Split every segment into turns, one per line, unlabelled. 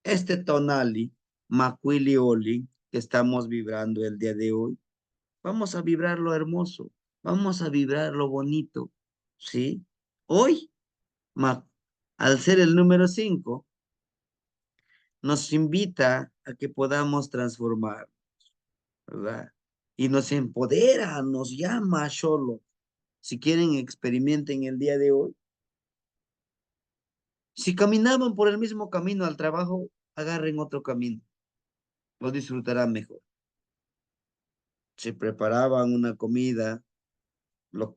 Este tonali, macuili oli, que estamos vibrando el día de hoy, vamos a vibrar lo hermoso, vamos a vibrar lo bonito, ¿sí? Hoy, al ser el número 5, nos invita a que podamos transformar, ¿verdad? Y nos empodera, nos llama a solo. Si quieren, experimenten el día de hoy. Si caminaban por el mismo camino al trabajo, agarren otro camino, lo disfrutarán mejor. Si preparaban una comida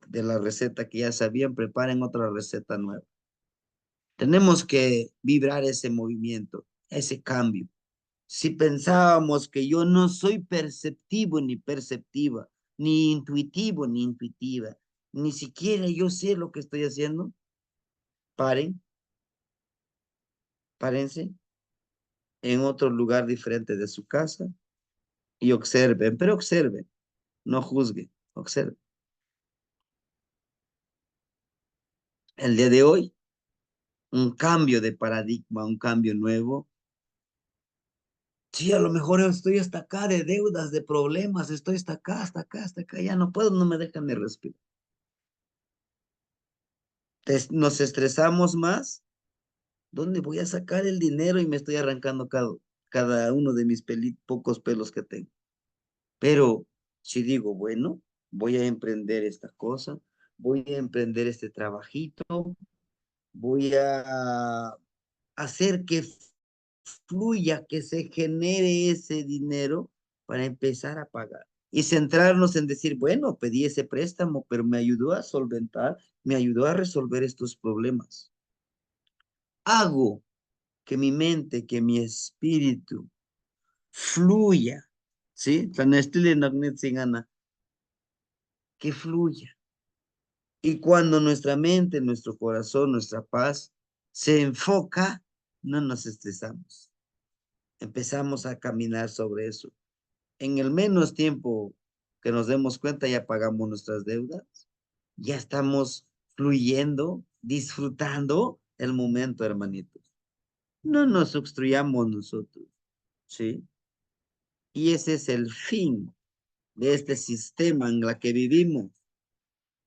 de la receta que ya sabían, preparen otra receta nueva. Tenemos que vibrar ese movimiento, ese cambio. Si pensábamos que yo no soy perceptivo ni perceptiva, ni intuitivo ni intuitiva, ni siquiera yo sé lo que estoy haciendo, paren, párense en otro lugar diferente de su casa y observen, pero observen, no juzguen, observen. El día de hoy, un cambio de paradigma, un cambio nuevo. Sí, a lo mejor estoy hasta acá de deudas, de problemas, estoy hasta acá, hasta acá, hasta acá, ya no puedo, no me dejan ni respirar. Nos estresamos más. ¿Dónde voy a sacar el dinero? Y me estoy arrancando cada uno de mis pocos pelos que tengo. Pero si digo, bueno, voy a emprender esta cosa, voy a emprender este trabajito, voy a hacer que fluya, que se genere ese dinero para empezar a pagar. Y centrarnos en decir, bueno, pedí ese préstamo, pero me ayudó a solventar, me ayudó a resolver estos problemas. Hago que mi mente, que mi espíritu fluya, ¿sí? Que fluya. Y cuando nuestra mente, nuestro corazón, nuestra paz se enfoca, no nos estresamos. Empezamos a caminar sobre eso. En el menos tiempo que nos demos cuenta, ya pagamos nuestras deudas, ya estamos fluyendo, disfrutando el momento, hermanitos. No nos obstruyamos nosotros, ¿sí? Y ese es el fin de este sistema en la que vivimos,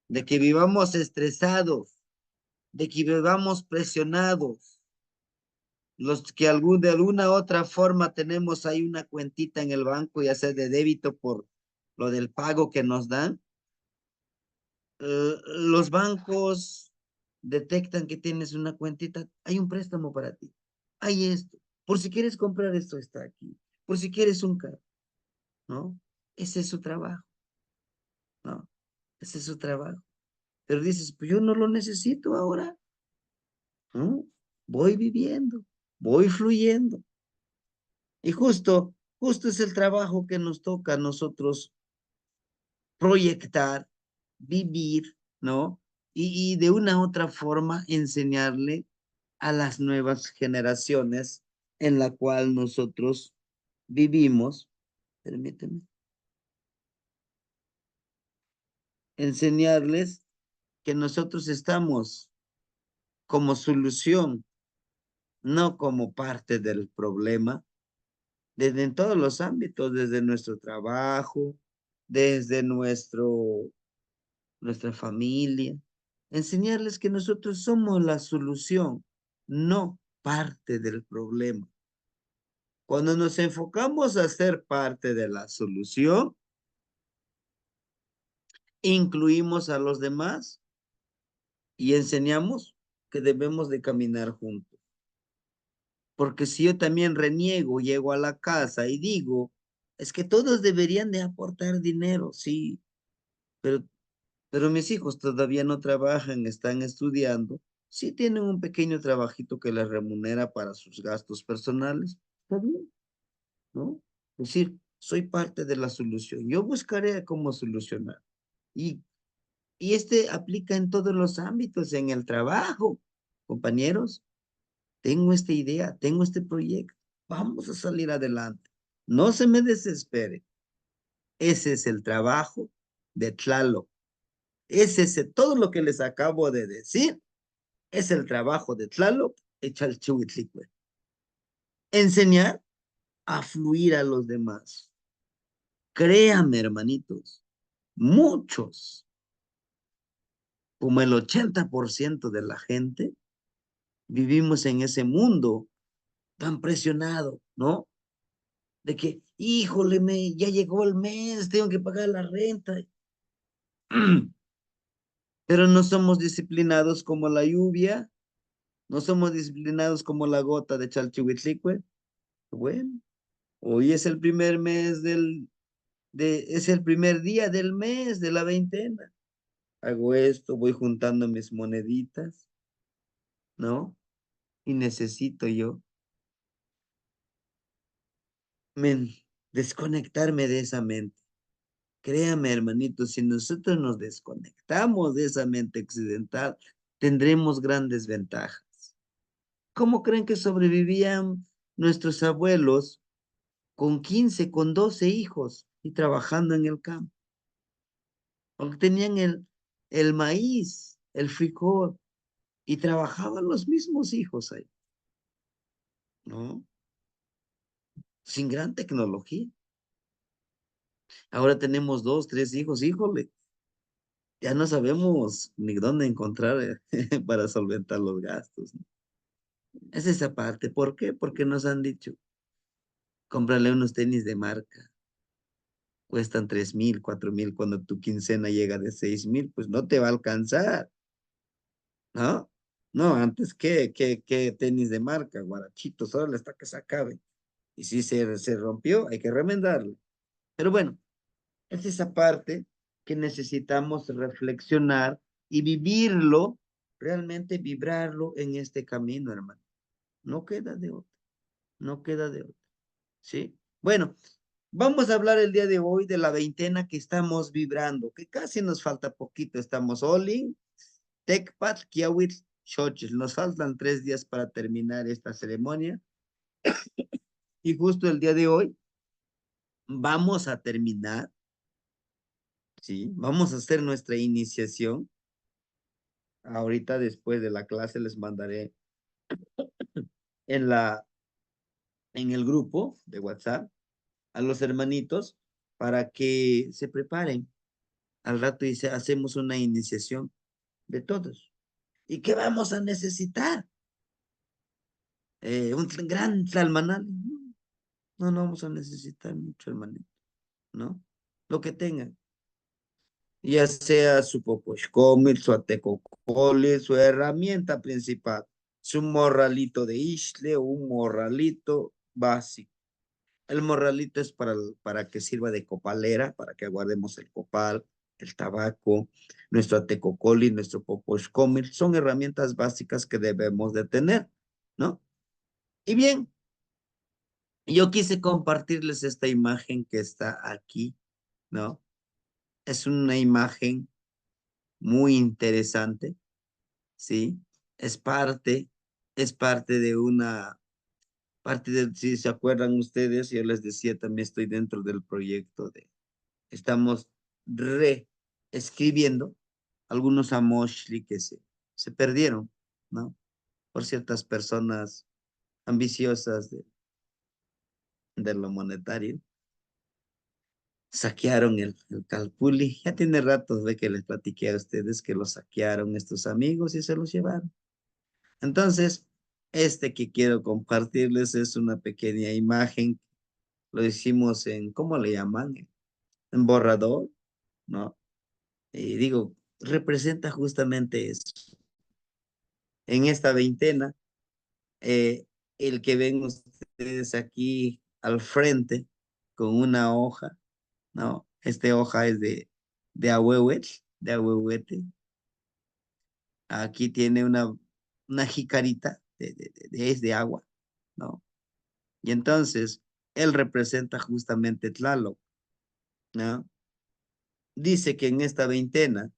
de que vivamos estresados, de que vivamos presionados, los que de alguna otra forma tenemos ahí una cuentita en el banco, ya sea de débito por lo del pago que nos dan, los bancos detectan que tienes una cuentita, hay un préstamo para ti, hay esto, por si quieres comprar esto está aquí, por si quieres un carro, ¿no? Ese es su trabajo, ¿no? Ese es su trabajo. Pero dices, pues yo no lo necesito ahora, ¿no? Voy viviendo, voy fluyendo. Y justo es el trabajo que nos toca a nosotros proyectar, vivir, ¿no? Y de una u otra forma enseñarle a las nuevas generaciones en la cual nosotros vivimos, permíteme, enseñarles que nosotros estamos como solución, no como parte del problema, desde en todos los ámbitos, desde nuestro trabajo, desde nuestra familia, enseñarles que nosotros somos la solución, no parte del problema. Cuando nos enfocamos a ser parte de la solución, incluimos a los demás y enseñamos que debemos de caminar juntos. Porque si yo también reniego, llego a la casa y digo, es que todos deberían de aportar dinero, sí, pero mis hijos todavía no trabajan, están estudiando, sí tienen un pequeño trabajito que les remunera para sus gastos personales, está bien, ¿no? Es decir, soy parte de la solución, yo buscaré cómo solucionar. Y, y este aplica en todos los ámbitos, en el trabajo, compañeros, tengo esta idea, tengo este proyecto, vamos a salir adelante, no se me desespere, ese es el trabajo de Tlaloc. Es ese, todo lo que les acabo de decir, es el trabajo de Tlaloc Chalchihuitlicue. Enseñar a fluir a los demás. Créame, hermanitos, muchos, como el 80% de la gente, vivimos en ese mundo tan presionado, ¿no? De que, híjole, ya llegó el mes, tengo que pagar la renta. Pero no somos disciplinados como la lluvia, no somos disciplinados como la gota de Chalchihuitlicue. Bueno, hoy es el primer mes es el primer día del mes de la veintena. Hago esto, voy juntando mis moneditas, ¿no? Y necesito yo, men, desconectarme de esa mente. Créame, hermanito, si nosotros nos desconectamos de esa mente occidental, tendremos grandes ventajas. ¿Cómo creen que sobrevivían nuestros abuelos con 15, con 12 hijos y trabajando en el campo? Porque tenían el maíz, el frijol, y trabajaban los mismos hijos ahí, ¿no? Sin gran tecnología. Ahora tenemos dos, tres hijos, híjole, ya no sabemos ni dónde encontrar para solventar los gastos, ¿no? Es esa parte. ¿Por qué? Porque nos han dicho, cómprale unos tenis de marca, cuestan 3,000, 4,000, cuando tu quincena llega de 6,000, pues no te va a alcanzar, ¿no? No, antes que tenis de marca, guarachitos, ahora hasta que se acabe. Y si se rompió, hay que remendarlo. Pero bueno, es esa parte que necesitamos reflexionar y vivirlo, realmente vibrarlo en este camino, hermano. No queda de otra, no queda de otra, ¿sí? Bueno, vamos a hablar el día de hoy de la veintena que estamos vibrando, que casi nos falta poquito. Estamos Olin, Tecpat, Kiawit, Xochitl. Nos faltan 3 días para terminar esta ceremonia y justo el día de hoy vamos a terminar, ¿sí? Vamos a hacer nuestra iniciación. Ahorita después de la clase les mandaré en en el grupo de WhatsApp a los hermanitos para que se preparen. Al rato dice, hacemos una iniciación de todos. ¿Y qué vamos a necesitar? Un gran tlalmanal. No, no vamos a necesitar mucho, hermanito, ¿no? Lo que tengan. Ya sea su poposhkomil, su atecocoli, su herramienta principal, su morralito de isle o un morralito básico. El morralito es para que sirva de copalera, para que guardemos el copal, el tabaco, nuestro atecocoli, nuestro poposhkomil. Son herramientas básicas que debemos de tener, ¿no? Y bien, yo quise compartirles esta imagen que está aquí, ¿no? Es una imagen muy interesante, ¿sí? Es parte, es parte de si se acuerdan ustedes, yo les decía, también estoy dentro del proyecto estamos reescribiendo algunos amoshli que se perdieron, ¿no? Por ciertas personas ambiciosas de lo monetario. Saquearon el calpuli. Ya tiene rato de que les platiqué a ustedes que lo saquearon estos amigos y se los llevaron. Entonces, este que quiero compartirles es una pequeña imagen. Lo hicimos en, ¿cómo le llaman? En borrador, ¿no? Y digo, representa justamente eso. En esta veintena, eh, el que ven ustedes aquí al frente con una hoja, ¿no? Esta hoja es de ahuehuete, de ahuehuete. Aquí tiene una jicarita es de agua, ¿no? Y entonces, él representa justamente Tlaloc, ¿no? Dice que en esta veintena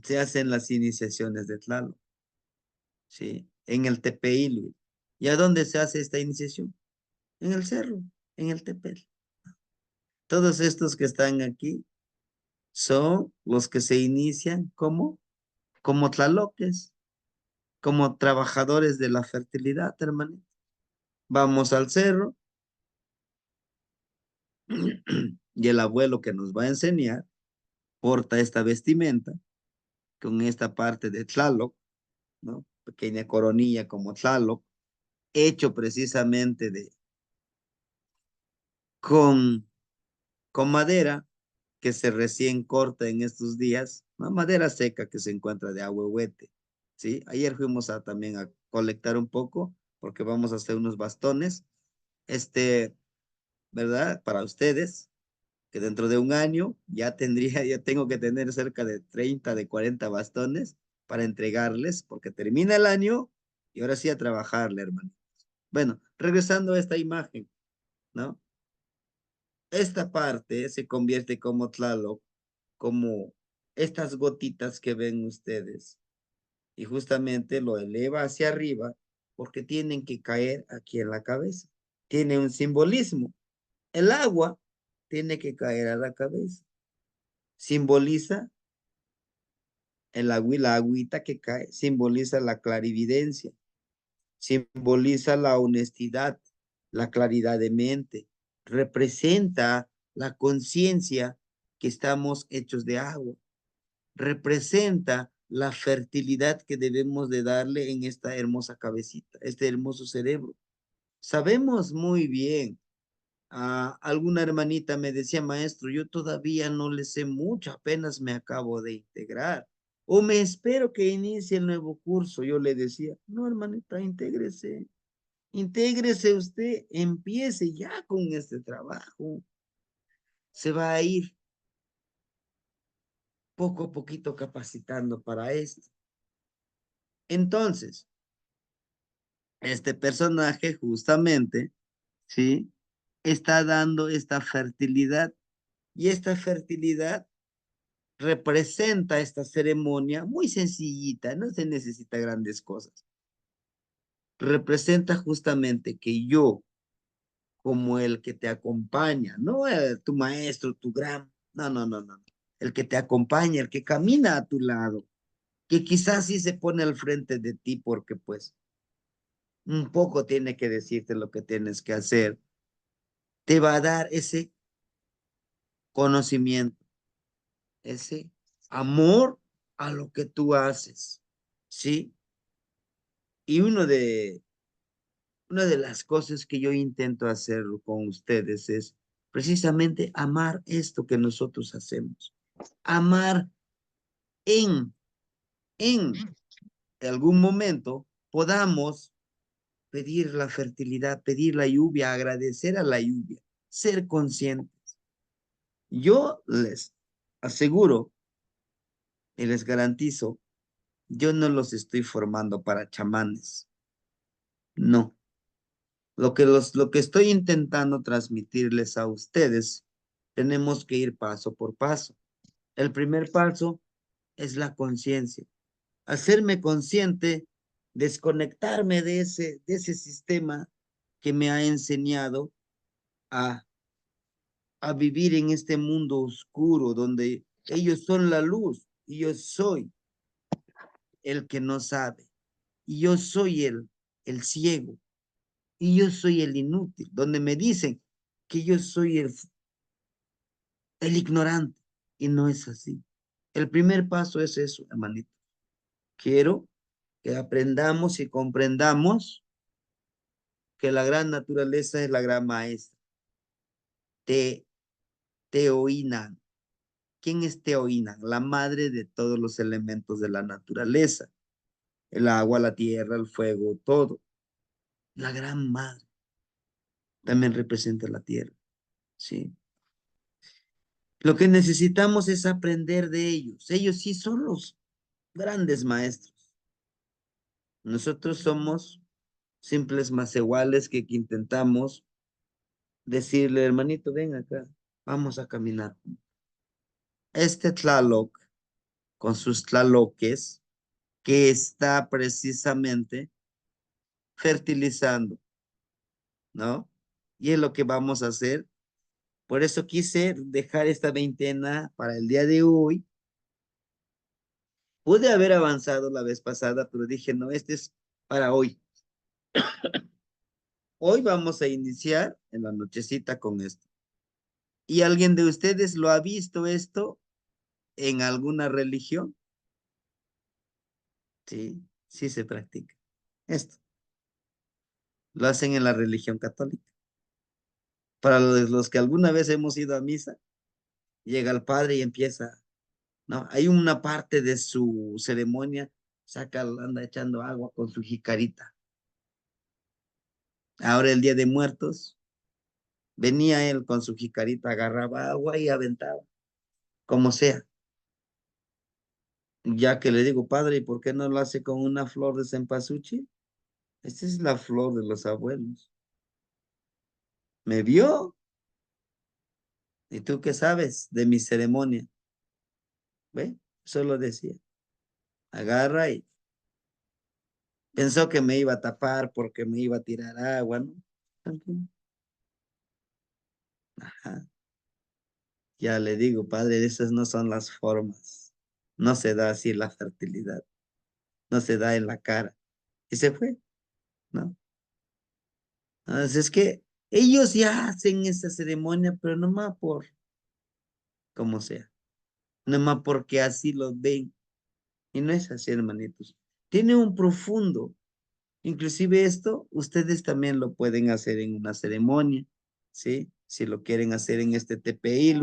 se hacen las iniciaciones de Tlaloc, ¿sí? En el Tepeilui. ¿Y a dónde se hace esta iniciación? En el cerro, en el Tepel. Todos estos que están aquí son los que se inician como Tlaloques, como trabajadores de la fertilidad, hermanito. Vamos al cerro y el abuelo que nos va a enseñar porta esta vestimenta con esta parte de Tlaloc, ¿no? Pequeña coronilla como Tlaloc, hecho precisamente con, con madera que se recién corta en estos días, ¿no? Madera seca que se encuentra de ahuehuete, ¿sí? Ayer fuimos también a colectar un poco porque vamos a hacer unos bastones, este, ¿verdad? Para ustedes, que dentro de un año ya tengo que tener cerca de 30, de 40 bastones para entregarles, porque termina el año y ahora sí a trabajarle, hermano. Bueno, regresando a esta imagen, ¿no? Esta parte se convierte como Tlaloc, como estas gotitas que ven ustedes, y justamente lo eleva hacia arriba porque tienen que caer aquí en la cabeza. Tiene un simbolismo. El agua tiene que caer a la cabeza. Simboliza la agüita que cae, simboliza la clarividencia, simboliza la honestidad, la claridad de mente, representa la conciencia que estamos hechos de agua, representa la fertilidad que debemos de darle en esta hermosa cabecita, este hermoso cerebro. Sabemos muy bien, alguna hermanita me decía, maestro, yo todavía no le sé mucho, apenas me acabo de integrar. O me espero que inicie el nuevo curso. Yo le decía, no, hermanita, intégrese. Intégrese usted, empiece ya con este trabajo. Se va a ir poco a poquito capacitando para esto. Entonces, este personaje justamente, ¿sí? Está dando esta fertilidad y esta fertilidad representa esta ceremonia muy sencillita, no se necesita grandes cosas. Representa justamente que yo, como el que te acompaña, no tu maestro, tu gran, no, el que te acompaña, el que camina a tu lado, que quizás sí se pone al frente de ti porque pues un poco tiene que decirte lo que tienes que hacer, te va a dar ese conocimiento, ese amor a lo que tú haces, ¿sí? Y una de las cosas que yo intento hacer con ustedes es precisamente amar esto que nosotros hacemos. Amar en, en algún momento podamos pedir la fertilidad, pedir la lluvia, agradecer a la lluvia, ser conscientes. Yo les aseguro y les garantizo, yo no los estoy formando para chamanes, no. Lo que estoy intentando transmitirles a ustedes, tenemos que ir paso por paso. El primer paso es la conciencia. Hacerme consciente, desconectarme de ese sistema que me ha enseñado a, a vivir en este mundo oscuro donde ellos son la luz y yo soy el que no sabe. Y yo soy el ciego. Y yo soy el inútil, donde me dicen que yo soy el ignorante. Y no es así. El primer paso es eso, hermanito. Quiero que aprendamos y comprendamos que la gran naturaleza es la gran maestra. Te, Teoína. ¿Quién es Teoína? La madre de todos los elementos de la naturaleza. El agua, la tierra, el fuego, todo. La gran madre también representa la tierra. ¿Sí? Lo que necesitamos es aprender de ellos. Ellos sí son los grandes maestros. Nosotros somos simples más iguales que intentamos decirle, hermanito, ven acá, vamos a caminar. Este Tlaloc, con sus tlaloques, que está precisamente fertilizando, ¿no? Y es lo que vamos a hacer. Por eso quise dejar esta veintena para el día de hoy, Pude haber avanzado la vez pasada, pero dije, no, este es para hoy. Hoy vamos a iniciar en la nochecita con esto. ¿Y alguien de ustedes lo ha visto esto en alguna religión? Sí, sí se practica. Esto lo hacen en la religión católica. Para los que alguna vez hemos ido a misa, llega el padre y empieza, ¿no? Hay una parte de su ceremonia, anda echando agua con su jicarita. Ahora el Día de Muertos, venía él con su jicarita, agarraba agua y aventaba, como sea. Ya que le digo, padre, ¿y por qué no lo hace con una flor de cempasúchil? Esta es la flor de los abuelos. ¿Me vio? ¿Y tú qué sabes de mi ceremonia? ¿Ve? Solo decía, agarra y pensó que me iba a tapar porque me iba a tirar agua, ¿no? Tranquilo. Ajá. Ya le digo, padre, esas no son las formas. No se da así la fertilidad. No se da en la cara. Y se fue, ¿no? Entonces es que ellos ya hacen esa ceremonia, pero nomás por, como sea. Nomás porque así lo ven. Y no es así, hermanitos. Tiene un profundo. Inclusive esto, ustedes también lo pueden hacer en una ceremonia, ¿sí? Si lo quieren hacer en este TPI,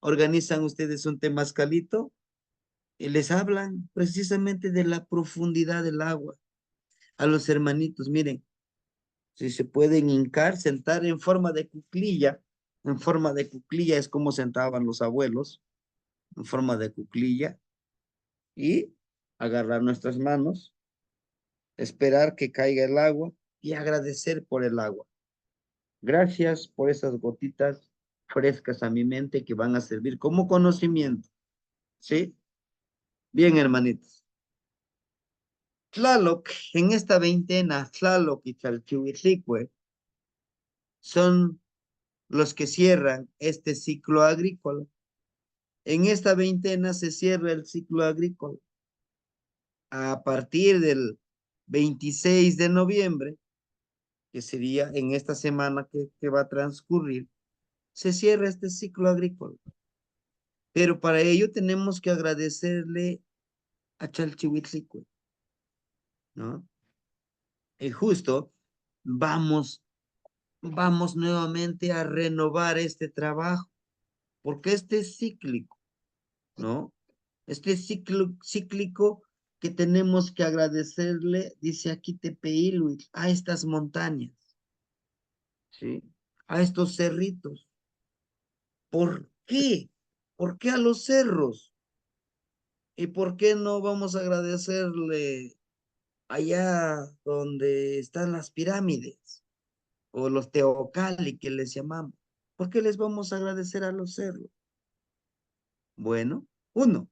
organizan ustedes un temazcalito y les hablan precisamente de la profundidad del agua. A los hermanitos, miren, si se pueden hincar, sentar en forma de cuclilla es como sentaban los abuelos, en forma de cuclilla, y agarrar nuestras manos, esperar que caiga el agua y agradecer por el agua. Gracias por esas gotitas frescas a mi mente que van a servir como conocimiento, ¿sí? Bien, hermanitos. Tlaloc, en esta veintena, Tlaloc y Chalchihuitlicue son los que cierran este ciclo agrícola. En esta veintena se cierra el ciclo agrícola. A partir del 26 de noviembre, que sería en esta semana que va a transcurrir, se cierra este ciclo agrícola. Pero para ello tenemos que agradecerle a Chalchihuitlicue, ¿no? Y justo vamos nuevamente a renovar este trabajo, porque este es cíclico, ¿no? Este cíclico que tenemos que agradecerle, dice aquí Tepeíluit, a estas montañas, ¿sí? A estos cerritos. ¿Por qué? ¿Por qué a los cerros? ¿Y por qué no vamos a agradecerle allá donde están las pirámides o los teocalli que les llamamos? ¿Por qué les vamos a agradecer a los cerros? Bueno, uno,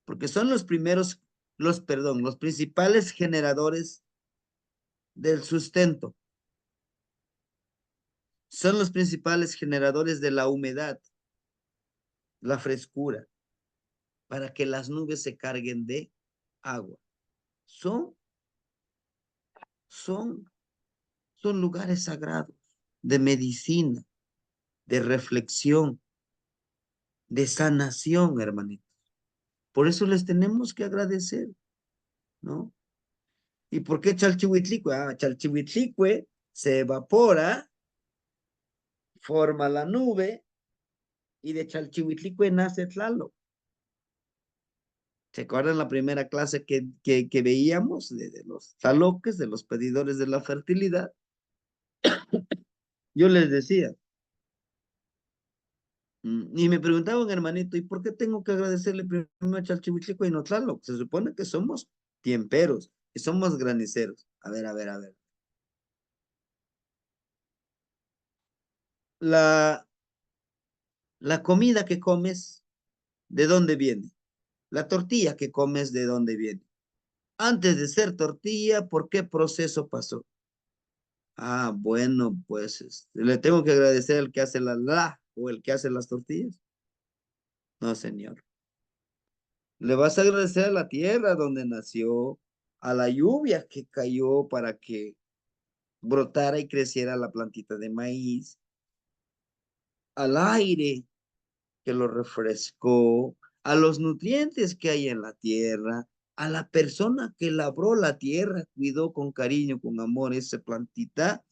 porque son los primeros, los principales generadores del sustento. Son los principales generadores de la humedad, la frescura, para que las nubes se carguen de agua. Son, son, son lugares sagrados de medicina, de reflexión, de sanación, hermanitos. Por eso les tenemos que agradecer, ¿no? ¿Y por qué Chalchihuitlicue? Ah, Chalchihuitlicue se evapora, forma la nube y de Chalchihuitlicue nace Tlaloc. ¿Se acuerdan la primera clase que veíamos de los tlaloques, de los pedidores de la fertilidad? Yo les decía, y me preguntaban, hermanito, ¿y por qué tengo que agradecerle primero a Chalchihuitlicue y no Tlaloc? Se supone que somos tiemperos, que somos graniceros. A ver, a ver, a ver. La, la comida que comes, ¿de dónde viene? La tortilla que comes, ¿de dónde viene? Antes de ser tortilla, ¿por qué proceso pasó? Ah, bueno, pues le tengo que agradecer al que hace o el que hace las tortillas. No, señor. Le vas a agradecer a la tierra donde nació, a la lluvia que cayó para que brotara y creciera la plantita de maíz, al aire que lo refrescó, a los nutrientes que hay en la tierra, a la persona que labró la tierra, cuidó con cariño, con amor esa plantita,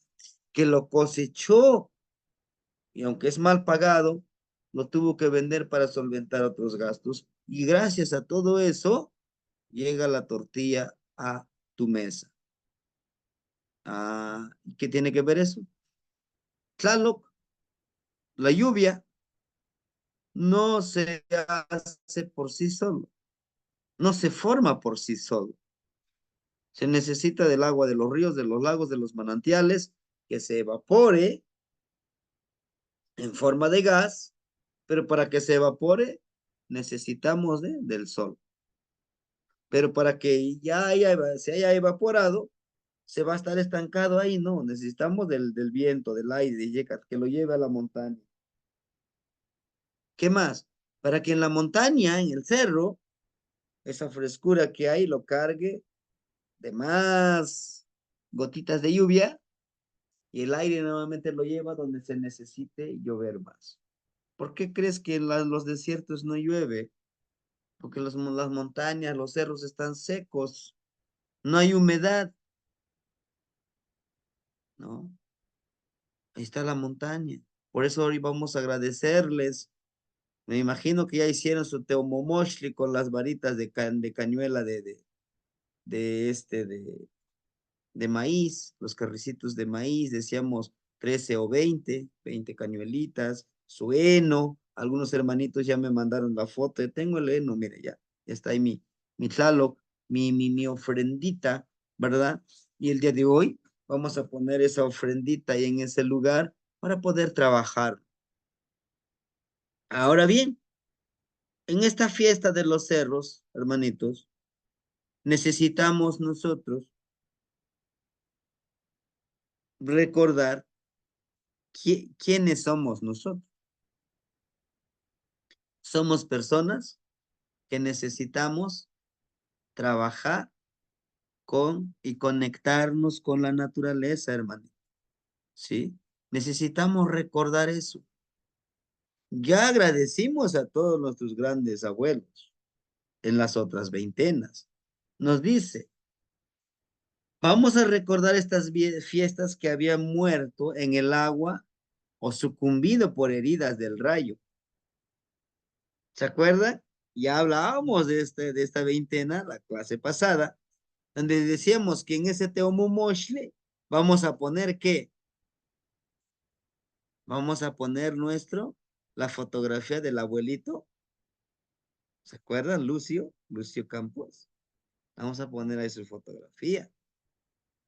que lo cosechó y aunque es mal pagado, lo tuvo que vender para solventar otros gastos. Y gracias a todo eso, llega la tortilla a tu mesa. Ah, ¿qué tiene que ver eso? Tlaloc, la lluvia no se hace por sí solo, no se forma por sí solo. Se necesita del agua de los ríos, de los lagos, de los manantiales, que se evapore en forma de gas, pero para que se evapore necesitamos del sol. Pero para que se haya evaporado, se va a estar estancado ahí, no, necesitamos del viento, del aire, que lo lleve a la montaña. ¿Qué más? Para que en la montaña, en el cerro, esa frescura que hay lo cargue de más gotitas de lluvia y el aire nuevamente lo lleva donde se necesite llover más. ¿Por qué crees que en los desiertos no llueve? Porque las montañas, los cerros están secos, no hay humedad, ¿no? Ahí está la montaña. Por eso hoy vamos a agradecerles. Me imagino que ya hicieron su teomomoshli con las varitas de cañuela de maíz, los carricitos de maíz, decíamos 13 o 20 cañuelitas, su heno, algunos hermanitos ya me mandaron la foto, tengo el heno, mire, ya está ahí mi tlaloc, mi ofrendita, ¿verdad? Y el día de hoy vamos a poner esa ofrendita ahí en ese lugar para poder trabajar. Ahora bien, en esta fiesta de los cerros, hermanitos, necesitamos nosotros recordar quiénes somos nosotros. Somos personas que necesitamos trabajar con y conectarnos con la naturaleza, hermano. ¿Sí? Necesitamos recordar eso. Ya agradecimos a todos nuestros grandes abuelos en las otras veintenas. Nos dice, vamos a recordar estas fiestas que habían muerto en el agua o sucumbido por heridas del rayo. ¿Se acuerdan? Ya hablábamos de esta veintena, la clase pasada, donde decíamos que en ese Teomomoshle vamos a poner ¿qué? Vamos a poner la fotografía del abuelito. ¿Se acuerdan? Lucio Campos. Vamos a poner ahí su fotografía.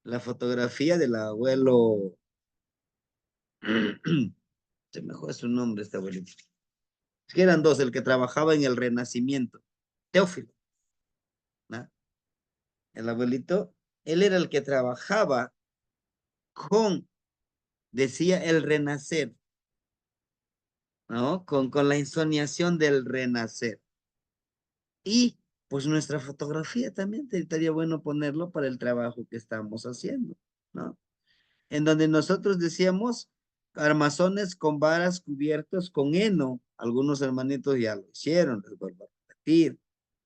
La fotografía del abuelo. Se me fue su nombre este abuelito. Es que eran dos, el que trabajaba en el Renacimiento. Teófilo, ¿no? El abuelito, él era el que trabajaba con, decía, el renacer, ¿no? Con la insoniación del renacer. Y pues nuestra fotografía también estaría bueno ponerlo para el trabajo que estamos haciendo, ¿no? En donde nosotros decíamos armazones con varas cubiertos con heno. Algunos hermanitos ya lo hicieron, les vuelvo a repetir.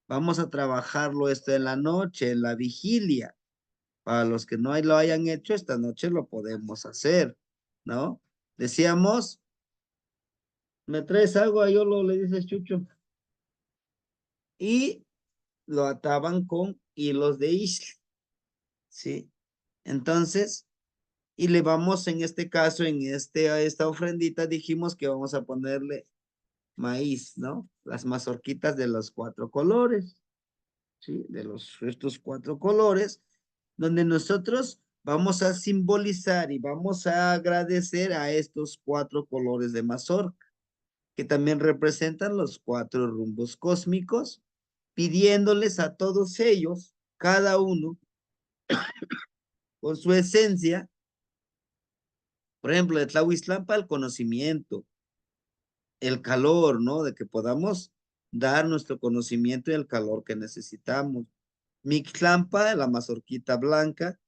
Vamos a trabajarlo esto en la noche, en la vigilia. Para los que no lo hayan hecho, esta noche lo podemos hacer, ¿no? Decíamos, ¿me traes agua? Yo lo le dices Chucho. Y lo ataban con hilos de isla, ¿sí? Entonces, y le vamos en este caso, a esta ofrendita, dijimos que vamos a ponerle maíz, ¿no? Las mazorquitas de los cuatro colores, ¿sí? Estos cuatro colores, donde nosotros vamos a simbolizar y vamos a agradecer a estos cuatro colores de mazorca, que también representan los cuatro rumbos cósmicos, pidiéndoles a todos ellos, cada uno, con su esencia, por ejemplo, de Tlahuiztlampa, el conocimiento, el calor, ¿no? De que podamos dar nuestro conocimiento y el calor que necesitamos. Mixlampa, la mazorquita blanca,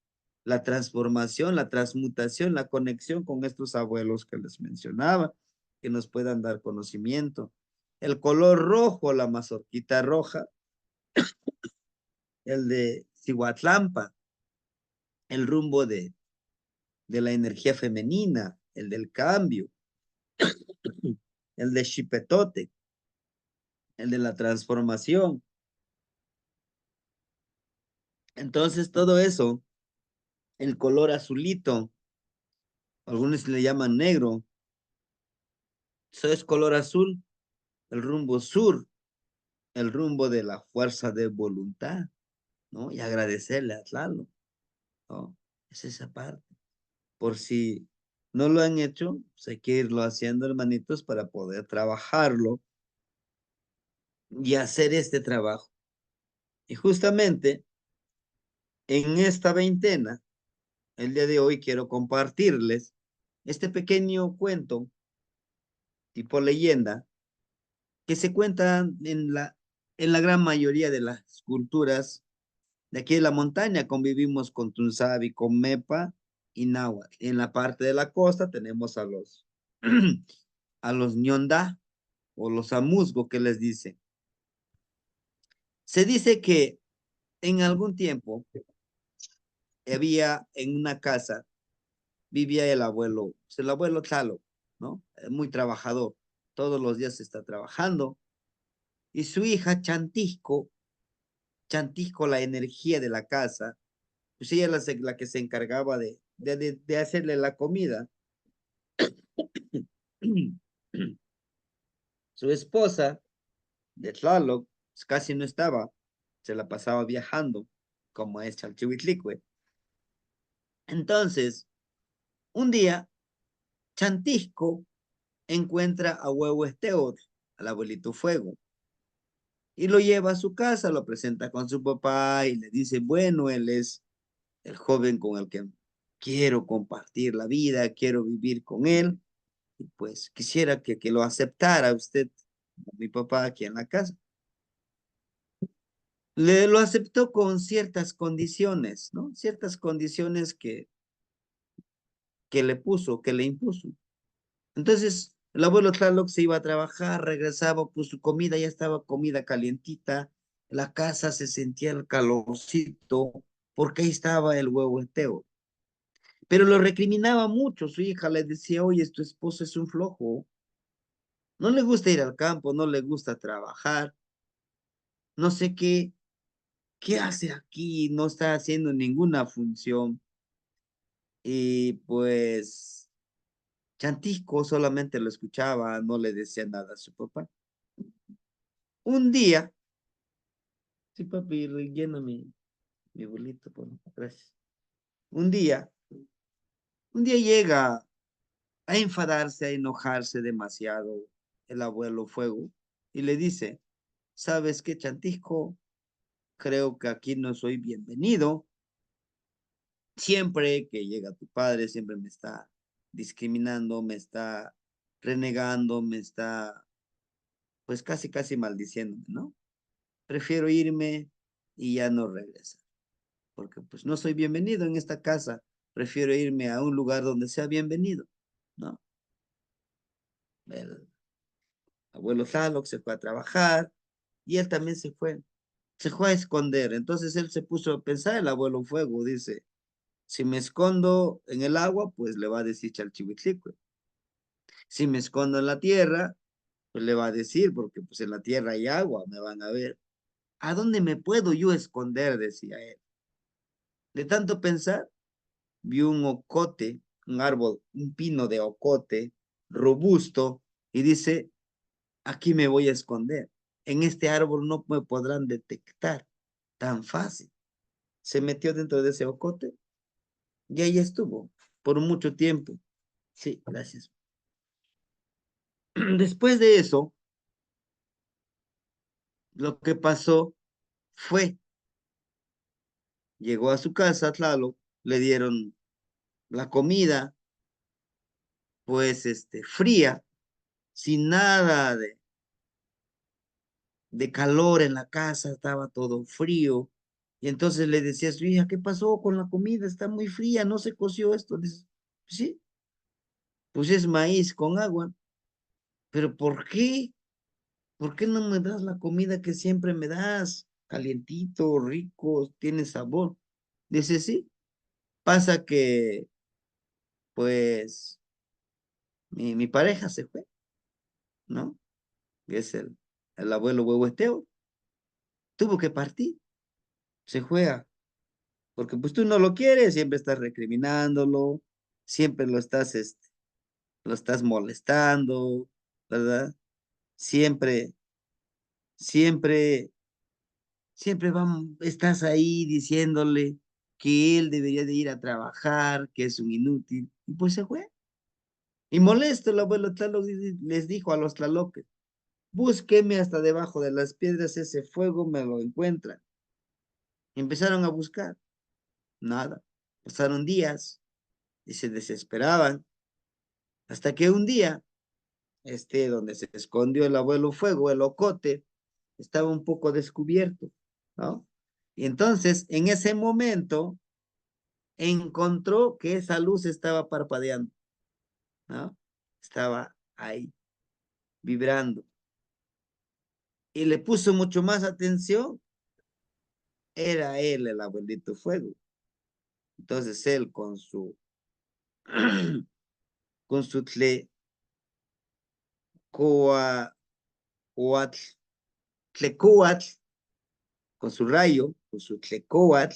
la transformación, la transmutación, la conexión con estos abuelos que les mencionaba, que nos puedan dar conocimiento. El color rojo, la mazorquita roja, el de Cihuatlampa, el rumbo de la energía femenina, el del cambio, el de Xipetote, el de la transformación. Entonces, todo eso, el color azulito, algunos le llaman negro, eso es color azul, el rumbo sur, el rumbo de la fuerza de voluntad, ¿no? Y agradecerle a Tlaloc, ¿no? Es esa parte. Por si no lo han hecho, pues hay que irlo haciendo, hermanitos, para poder trabajarlo y hacer este trabajo. Y justamente en esta veintena, el día de hoy quiero compartirles este pequeño cuento, tipo leyenda, que se cuenta en la gran mayoría de las culturas de aquí de la montaña. Convivimos con Tunzabi, con Mepa y Náhuatl. En la parte de la costa tenemos a los Ñondá o los Amuzgo que les dicen. Se dice que en algún tiempo había en una casa, vivía el abuelo Tlaloc, ¿no? Muy trabajador, todos los días está trabajando, y su hija Chantisco, la energía de la casa, pues ella es la que se encargaba de hacerle la comida. Su esposa de Tlaloc pues, casi no estaba, se la pasaba viajando, como es Chalchihuitlicue. Entonces, un día, Chantisco encuentra a Huevo Esteot, al abuelito Fuego, y lo lleva a su casa, lo presenta con su papá y le dice, bueno, él es el joven con el que quiero compartir la vida, quiero vivir con él, y pues quisiera que lo aceptara usted, mi papá, aquí en la casa. Lo aceptó con ciertas condiciones, ¿no? Ciertas condiciones que le puso, que le impuso. Entonces, el abuelo Tlaloc se iba a trabajar, regresaba, pues su comida ya estaba comida calientita, la casa se sentía el calorcito, porque ahí estaba el huevo entero. Pero lo recriminaba mucho, su hija le decía, oye, tu esposo es un flojo, no le gusta ir al campo, no le gusta trabajar, no sé qué hace aquí, no está haciendo ninguna función. Y pues Chantisco solamente lo escuchaba, no le decía nada a su papá. Un día, sí, papi, rellena mi bolito, por favor, gracias. Un día, un día llega a enfadarse, a enojarse demasiado el abuelo Fuego y le dice, ¿sabes qué, Chantisco? Creo que aquí no soy bienvenido. Siempre que llega tu padre, siempre me está discriminando, me está renegando, me está, pues casi maldiciéndome, ¿no? Prefiero irme y ya no regresar, porque pues no soy bienvenido en esta casa, prefiero irme a un lugar donde sea bienvenido, ¿no? El abuelo Tlaloc se fue a trabajar y él también se fue a esconder, entonces él se puso a pensar, el abuelo Fuego dice, si me escondo en el agua, pues le va a decir Chalchihuitlicue. Si me escondo en la tierra, pues le va a decir, porque pues en la tierra hay agua, me van a ver. ¿A dónde me puedo yo esconder? Decía él. De tanto pensar, vio un ocote, un árbol, un pino de ocote robusto, y dice, aquí me voy a esconder. En este árbol no me podrán detectar tan fácil. Se metió dentro de ese ocote y ahí estuvo por mucho tiempo. Sí, gracias. Después de eso, lo que pasó fue, llegó a su casa, Tlaloc, le dieron la comida, pues, fría, sin nada de calor en la casa, estaba todo frío. Y entonces le decía a su hija, ¿qué pasó con la comida? Está muy fría, no se coció esto. Dice, sí, pues es maíz con agua. ¿Pero por qué? ¿Por qué no me das la comida que siempre me das? Calientito, rico, tiene sabor. Dice, sí, pasa que, pues, mi pareja se fue, ¿no? Y es el abuelo huehueteo. Tuvo que partir, se fue porque pues tú no lo quieres, siempre estás recriminándolo, siempre lo estás molestando, ¿verdad? Siempre, siempre, siempre estás ahí diciéndole que él debería de ir a trabajar, que es un inútil, y pues se fue. Y molesto el abuelo Tlaloc les dijo a los tlaloques, búsqueme hasta debajo de las piedras ese fuego, me lo encuentran. Empezaron a buscar, nada. Pasaron días y se desesperaban, hasta que un día donde se escondió el abuelo fuego, el ocote, estaba un poco descubierto, ¿no? Y entonces, en ese momento, encontró que esa luz estaba parpadeando, ¿no? Estaba ahí, vibrando. Y le puso mucho más atención, era él el abuelito fuego. Entonces él con su coa, coatl, tlecoatl, con su rayo, con su tlecoatl,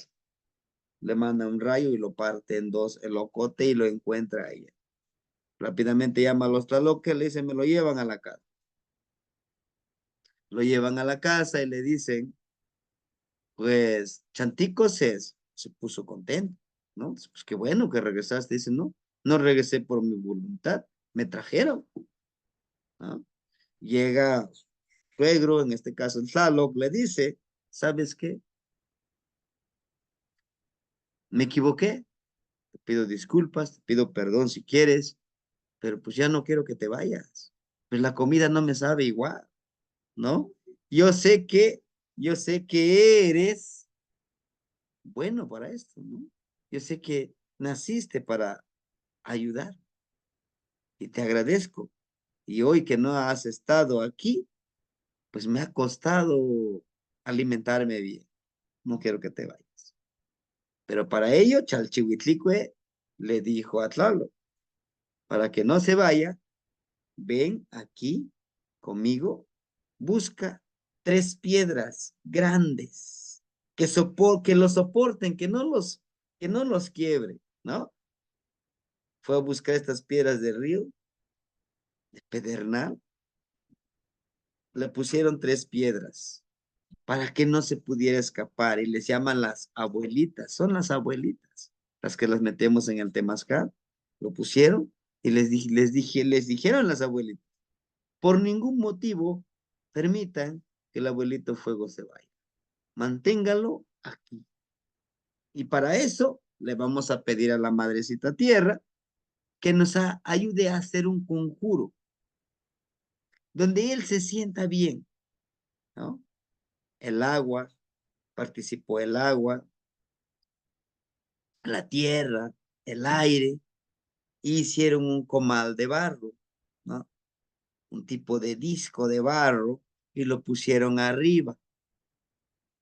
le manda un rayo y lo parte en dos el ocote y lo encuentra ahí. Rápidamente llama a los tlaloques, le dice, me lo llevan a la casa. Lo llevan a la casa y le dicen, pues Chantico se puso contento, ¿no? Pues qué bueno que regresaste. Dice, no, no regresé por mi voluntad, me trajeron, ¿no? Llega suegro, en este caso el Tlaloc, le dice, ¿sabes qué? Me equivoqué, te pido disculpas, te pido perdón si quieres, pero pues ya no quiero que te vayas. Pues la comida no me sabe igual, ¿no? Yo sé que, yo sé que eres bueno para esto, ¿no? Yo sé que naciste para ayudar y te agradezco. Y hoy que no has estado aquí, pues me ha costado alimentarme bien. No quiero que te vayas. Pero para ello, Chalchihuitlicue le dijo a Tlaloc, para que no se vaya, ven aquí conmigo, busca tres piedras grandes que los soporten, que no los quiebre, ¿no? Fue a buscar estas piedras de río, de pedernal, le pusieron tres piedras para que no se pudiera escapar y les llaman las abuelitas, son las abuelitas, las que las metemos en el temazcal, lo pusieron y les dijeron las abuelitas, por ningún motivo permitan que el abuelito fuego se vaya. Manténgalo aquí. Y para eso le vamos a pedir a la Madrecita Tierra que nos ayude a hacer un conjuro donde él se sienta bien, ¿no? El agua, participó el agua, la tierra, el aire, y hicieron un comal de barro, ¿no? Un tipo de disco de barro y lo pusieron arriba.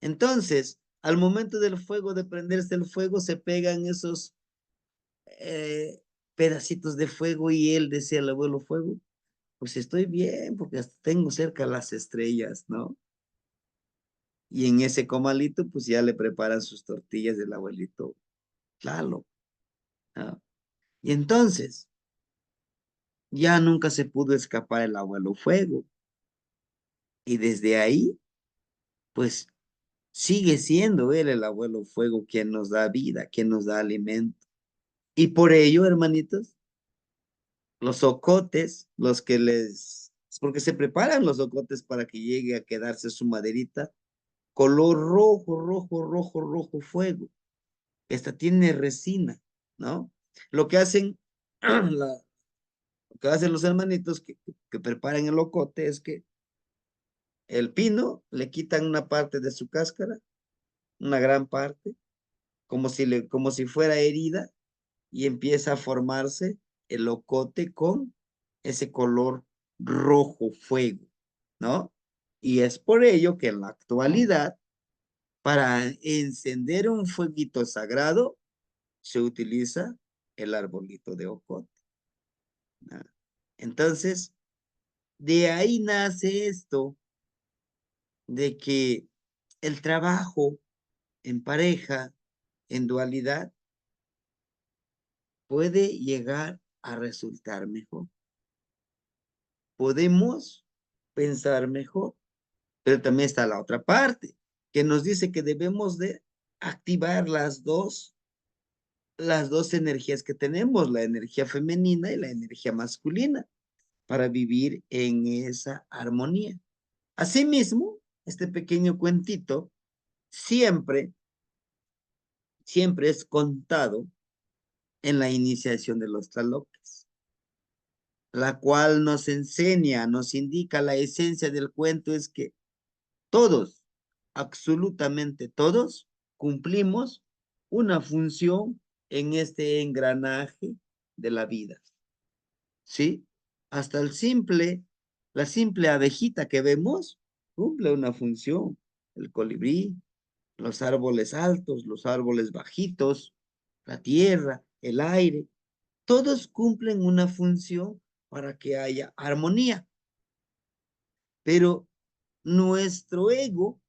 Entonces, al momento del fuego, de prenderse el fuego, se pegan esos pedacitos de fuego y él decía al abuelo fuego, pues estoy bien porque hasta tengo cerca las estrellas, ¿no? Y en ese comalito, pues ya le preparan sus tortillas del abuelito Lalo, ¿no? Y entonces, ya nunca se pudo escapar el abuelo fuego. Y desde ahí, pues sigue siendo él el abuelo fuego quien nos da vida, quien nos da alimento. Y por ello, hermanitos, los ocotes, los que les, porque se preparan los ocotes para que llegue a quedarse su maderita, color rojo, rojo, rojo, rojo fuego. Esta tiene resina, ¿no? Lo que hacen, lo que hacen los hermanitos que preparan el ocote es que El pino le quitan una parte de su cáscara, una gran parte, como si fuera herida, y empieza a formarse el ocote con ese color rojo fuego, ¿no? Y es por ello que en la actualidad, para encender un fueguito sagrado, se utiliza el arbolito de ocote, ¿no? Entonces, de ahí nace esto de que el trabajo en pareja, en dualidad, puede llegar a resultar mejor. Podemos pensar mejor, pero también está la otra parte, que nos dice que debemos de activar las dos energías que tenemos, la energía femenina y la energía masculina, para vivir en esa armonía. Asimismo, este pequeño cuentito siempre, siempre es contado en la iniciación de los Tlaloques, la cual nos enseña, nos indica la esencia del cuento es que todos, absolutamente todos, cumplimos una función en este engranaje de la vida, ¿sí? Hasta la simple abejita que vemos, cumple una función. El colibrí, los árboles altos, los árboles bajitos, la tierra, el aire, todos cumplen una función para que haya armonía. Pero nuestro ego,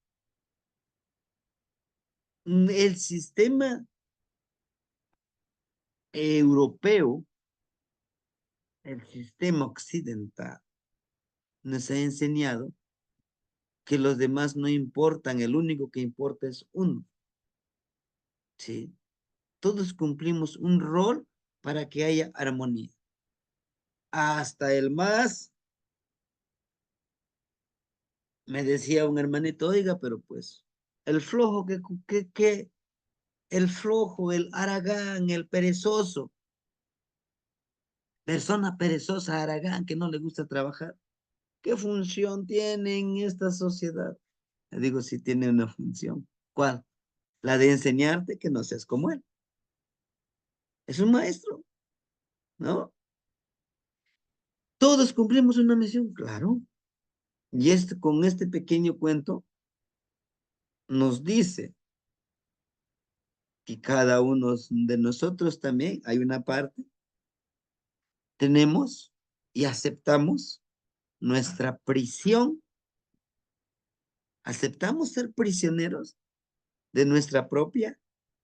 el sistema europeo, el sistema occidental, nos ha enseñado que los demás no importan, el único que importa es uno, ¿sí? Todos cumplimos un rol para que haya armonía. Hasta el más, me decía un hermanito, oiga, pero pues, el flojo, el flojo, el haragán, el perezoso, persona perezosa, haragán, que no le gusta trabajar, ¿qué función tiene en esta sociedad? Le digo, sí tiene una función. ¿Cuál? La de enseñarte que no seas como él. Es un maestro, ¿no? Todos cumplimos una misión, claro. Y con este pequeño cuento nos dice que cada uno de nosotros también hay una parte, tenemos y aceptamos nuestra prisión, aceptamos ser prisioneros de nuestra propia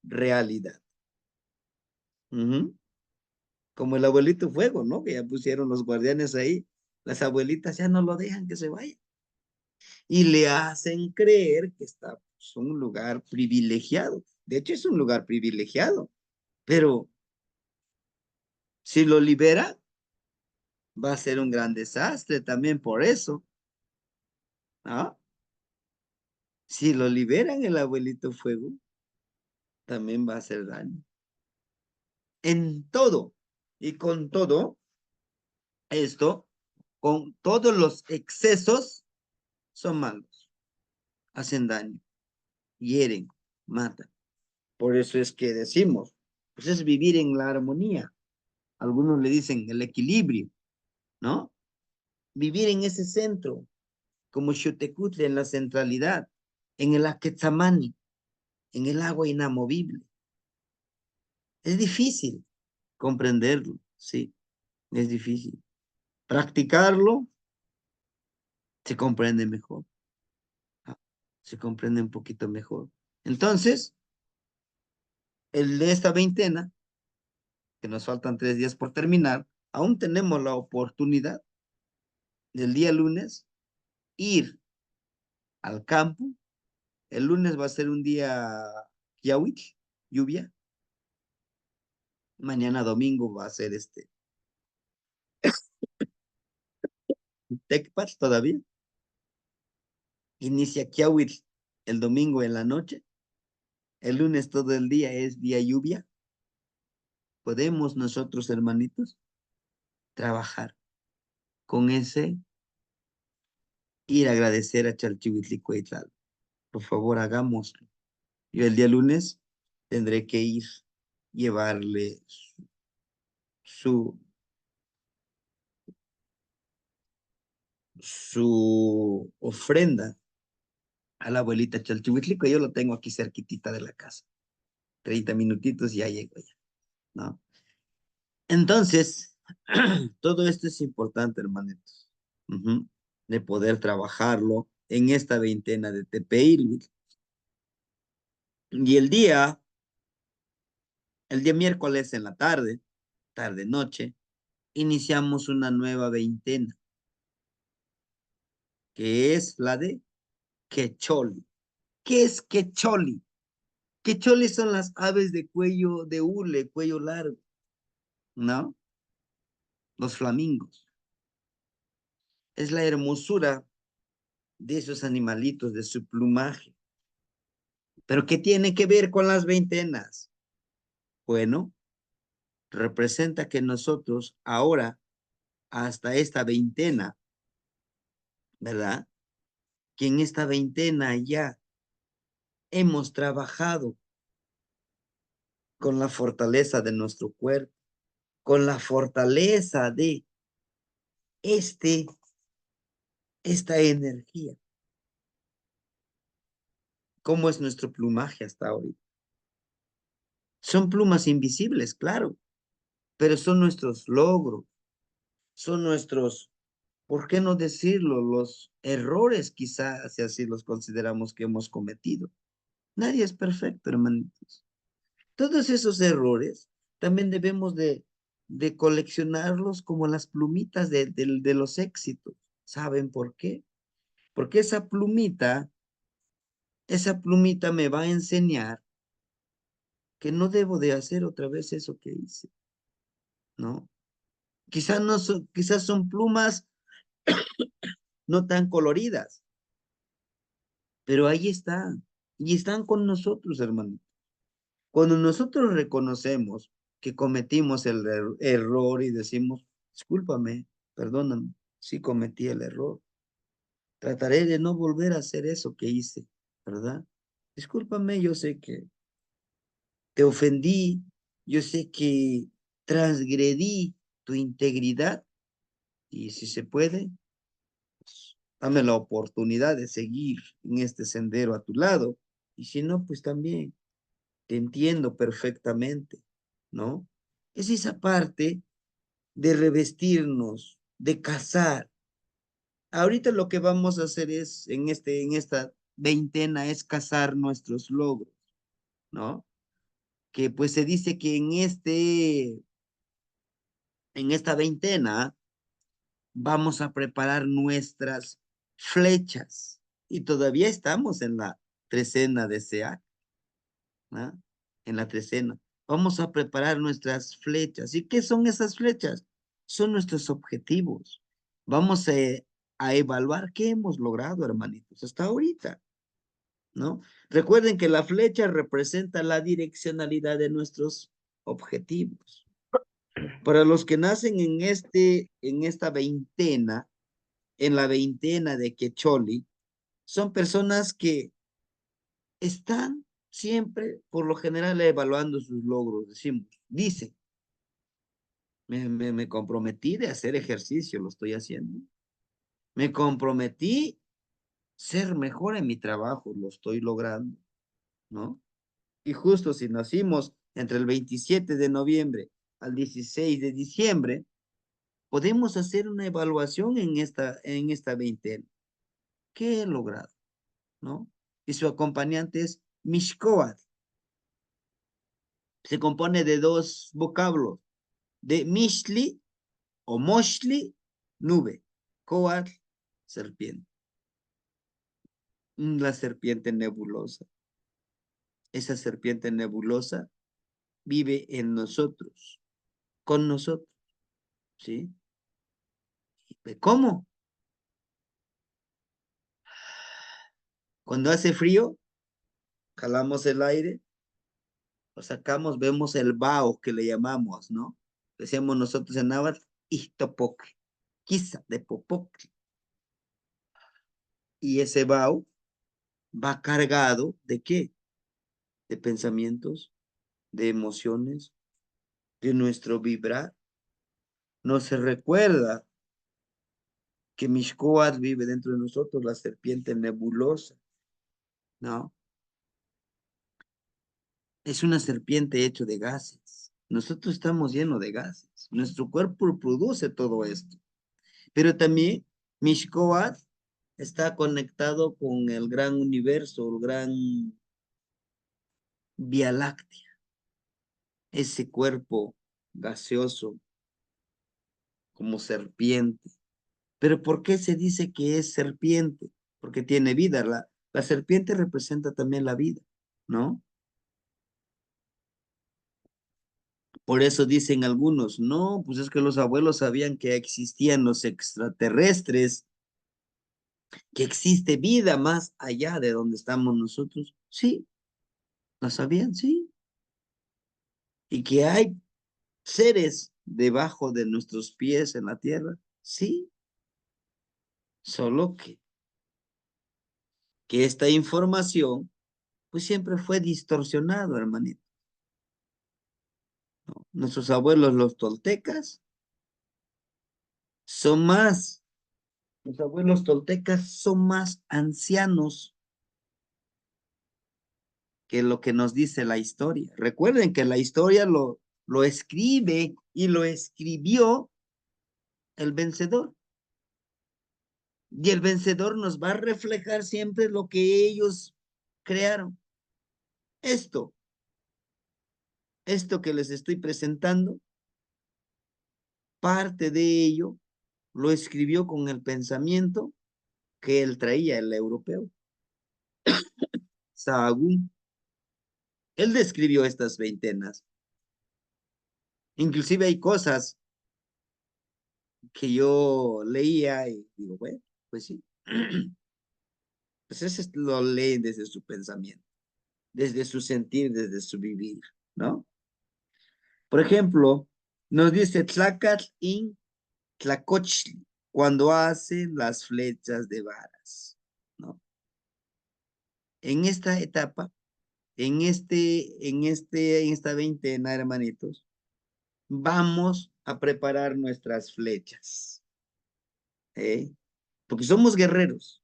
realidad. Ujú. Como el abuelito fuego, ¿no? Que ya pusieron los guardianes ahí, las abuelitas ya no lo dejan que se vaya y le hacen creer que está pues, un lugar privilegiado. De hecho, es un lugar privilegiado, pero si lo libera, va a ser un gran desastre también por eso, ¿no? Si lo liberan el abuelito fuego, también va a hacer daño. En todo y con todo esto, con todos los excesos, son malos, hacen daño, hieren, matan. Por eso es que decimos, pues es vivir en la armonía. Algunos le dicen el equilibrio, ¿no? Vivir en ese centro, como Xotecutle en la centralidad, en el Aquetzamani, en el agua inamovible. Es difícil comprenderlo, sí, es difícil. Practicarlo se comprende mejor, ¿no? Se comprende un poquito mejor. Entonces, el de esta veintena, que nos faltan 3 días por terminar, aún tenemos la oportunidad del día lunes ir al campo. El lunes va a ser un día Yawich, lluvia. Mañana domingo va a ser Tecpat todavía. Inicia Kiawit el domingo en la noche. El lunes todo el día es día lluvia. Podemos nosotros, hermanitos, trabajar con ese ir a agradecer a Chalchihuitlicuetlal. Por favor, hagámoslo. Yo el día lunes tendré que ir, llevarle su, su ofrenda a la abuelita Chalchihuitlico. Yo lo tengo aquí cerquitita de la casa. 30 minutitos y ya llego ya, ¿no? Entonces, todo esto es importante, hermanitos, ujú, de poder trabajarlo en esta veintena de Tepeilhuitl. Y el día miércoles en la tarde, tarde-noche, iniciamos una nueva veintena, que es la de Quecholi. ¿Qué es Quecholi? Quecholi son las aves de cuello de hule, cuello largo, ¿no? Los flamingos. Es la hermosura de esos animalitos, de su plumaje. ¿Pero qué tiene que ver con las veintenas? Bueno, representa que nosotros ahora, hasta esta veintena, ¿verdad? Que en esta veintena ya hemos trabajado con la fortaleza de nuestro cuerpo, con la fortaleza de este, esta energía. ¿Cómo es nuestro plumaje hasta ahorita? Son plumas invisibles, claro, pero son nuestros logros, son nuestros, ¿por qué no decirlo? Los errores, quizás, si así los consideramos que hemos cometido. Nadie es perfecto, hermanitos. Todos esos errores también debemos de coleccionarlos como las plumitas de los éxitos. ¿Saben por qué? Porque esa plumita me va a enseñar que no debo de hacer otra vez eso que hice, ¿no? Quizás no son, quizás son plumas no tan coloridas, pero ahí están, y están con nosotros, hermano. Cuando nosotros reconocemos que cometimos el error y decimos, discúlpame, perdóname, sí cometí el error, trataré de no volver a hacer eso que hice, ¿verdad? Discúlpame, yo sé que te ofendí, yo sé que transgredí tu integridad y si se puede, pues, dame la oportunidad de seguir en este sendero a tu lado y si no, pues también te entiendo perfectamente, ¿no? Es esa parte de revestirnos, de cazar. Ahorita lo que vamos a hacer es, en esta veintena, es cazar nuestros logros, ¿no? Que pues se dice que en esta veintena vamos a preparar nuestras flechas y todavía estamos en la trecena de SEAC, ¿no? En la trecena. Vamos a preparar nuestras flechas. ¿Y qué son esas flechas? Son nuestros objetivos. Vamos a evaluar qué hemos logrado, hermanitos, hasta ahorita, ¿no? Recuerden que la flecha representa la direccionalidad de nuestros objetivos. Para los que nacen en esta veintena, en la veintena de Quecholi, son personas que están siempre, por lo general, evaluando sus logros. Dicen, me comprometí de hacer ejercicio, lo estoy haciendo. Me comprometí ser mejor en mi trabajo, lo estoy logrando, ¿no? Y justo si nacimos entre el 27 de noviembre al 16 de diciembre, podemos hacer una evaluación en esta veintena. ¿Qué he logrado? ¿No? Y su acompañante es Mishkoat. Se compone de dos vocablos, de Mishli o Moshli, nube, Coatl, serpiente. La serpiente nebulosa. Esa serpiente nebulosa vive en nosotros, con nosotros, ¿sí? ¿Cómo? Cuando hace frío, jalamos el aire, lo sacamos, vemos el vaho que le llamamos, ¿no? Decíamos nosotros en náhuatl, Ixtopoc, quizá de Popoc. Y ese vaho va cargado ¿de qué? De pensamientos, de emociones, de nuestro vibrar. No se recuerda que Mishkoat vive dentro de nosotros, la serpiente nebulosa, ¿no? Es una serpiente hecho de gases. Nosotros estamos llenos de gases. Nuestro cuerpo produce todo esto. Pero también Mishkoat está conectado con el gran universo, el gran Vía Láctea, ese cuerpo gaseoso como serpiente. Pero ¿por qué se dice que es serpiente? Porque tiene vida. La serpiente representa también la vida, ¿no? Por eso dicen algunos, no, pues es que los abuelos sabían que existían los extraterrestres, que existe vida más allá de donde estamos nosotros. Sí, lo sabían, sí. Y que hay seres debajo de nuestros pies en la tierra, sí. Solo que esta información, pues siempre fue distorsionado, hermanito. ¿No? Nuestros abuelos, los toltecas, son más, los abuelos toltecas son más ancianos que lo que nos dice la historia. Recuerden que la historia lo escribe y lo escribió el vencedor. Y el vencedor nos va a reflejar siempre lo que ellos crearon. Esto, esto que les estoy presentando, parte de ello lo escribió con el pensamiento que él traía, el europeo. Sahagún, él describió estas veintenas. Inclusive hay cosas que yo leía y digo, bueno, pues sí. Pues ese lo leen desde su pensamiento, desde su sentir, desde su vivir, ¿no? Por ejemplo, nos dice Tlacatl in Tlacochli, cuando hace las flechas de varas, ¿no? En esta etapa, en esta veintena, hermanitos, vamos a preparar nuestras flechas, ¿eh? Porque somos guerreros.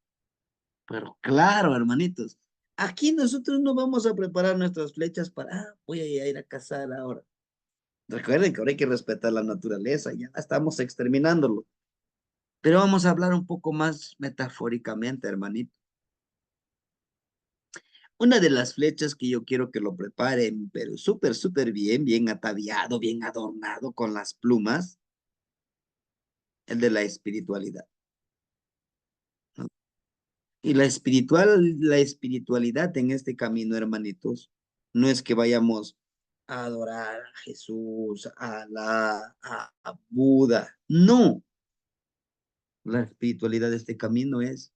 Pero claro, hermanitos, aquí nosotros no vamos a preparar nuestras flechas para, voy a ir a cazar ahora. Recuerden que ahora hay que respetar la naturaleza, ya estamos exterminándolo. Pero vamos a hablar un poco más metafóricamente, hermanito. Una de las flechas que yo quiero que lo preparen, pero súper, súper bien, bien ataviado, bien adornado con las plumas, el de la espiritualidad, ¿no? Y la espiritualidad en este camino, hermanitos, no es que vayamos a adorar a Jesús, a Buda. No, la espiritualidad de este camino es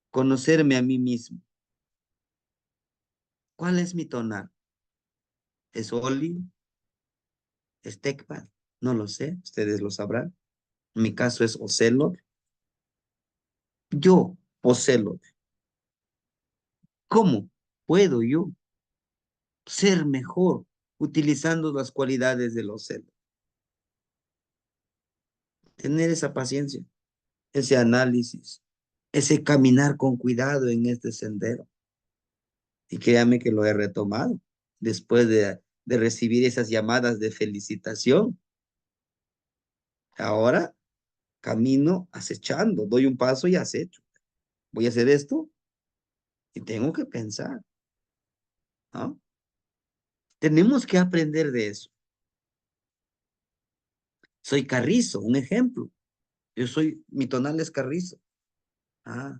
conocerme a mí mismo. ¿Cuál es mi tonar? ¿Es Oli? ¿Es Tecpat? No lo sé, ustedes lo sabrán. En mi caso es Ocelot. Yo, Ocelot. ¿Cómo puedo yo ser mejor utilizando las cualidades del Ocelot? Tener esa paciencia, ese análisis, ese caminar con cuidado en este sendero. Y créame que lo he retomado después de recibir esas llamadas de felicitación. Ahora camino acechando, doy un paso y acecho. Voy a hacer esto y tengo que pensar, ¿no? Tenemos que aprender de eso. Soy carrizo, un ejemplo. Mi tonal es carrizo. Ah,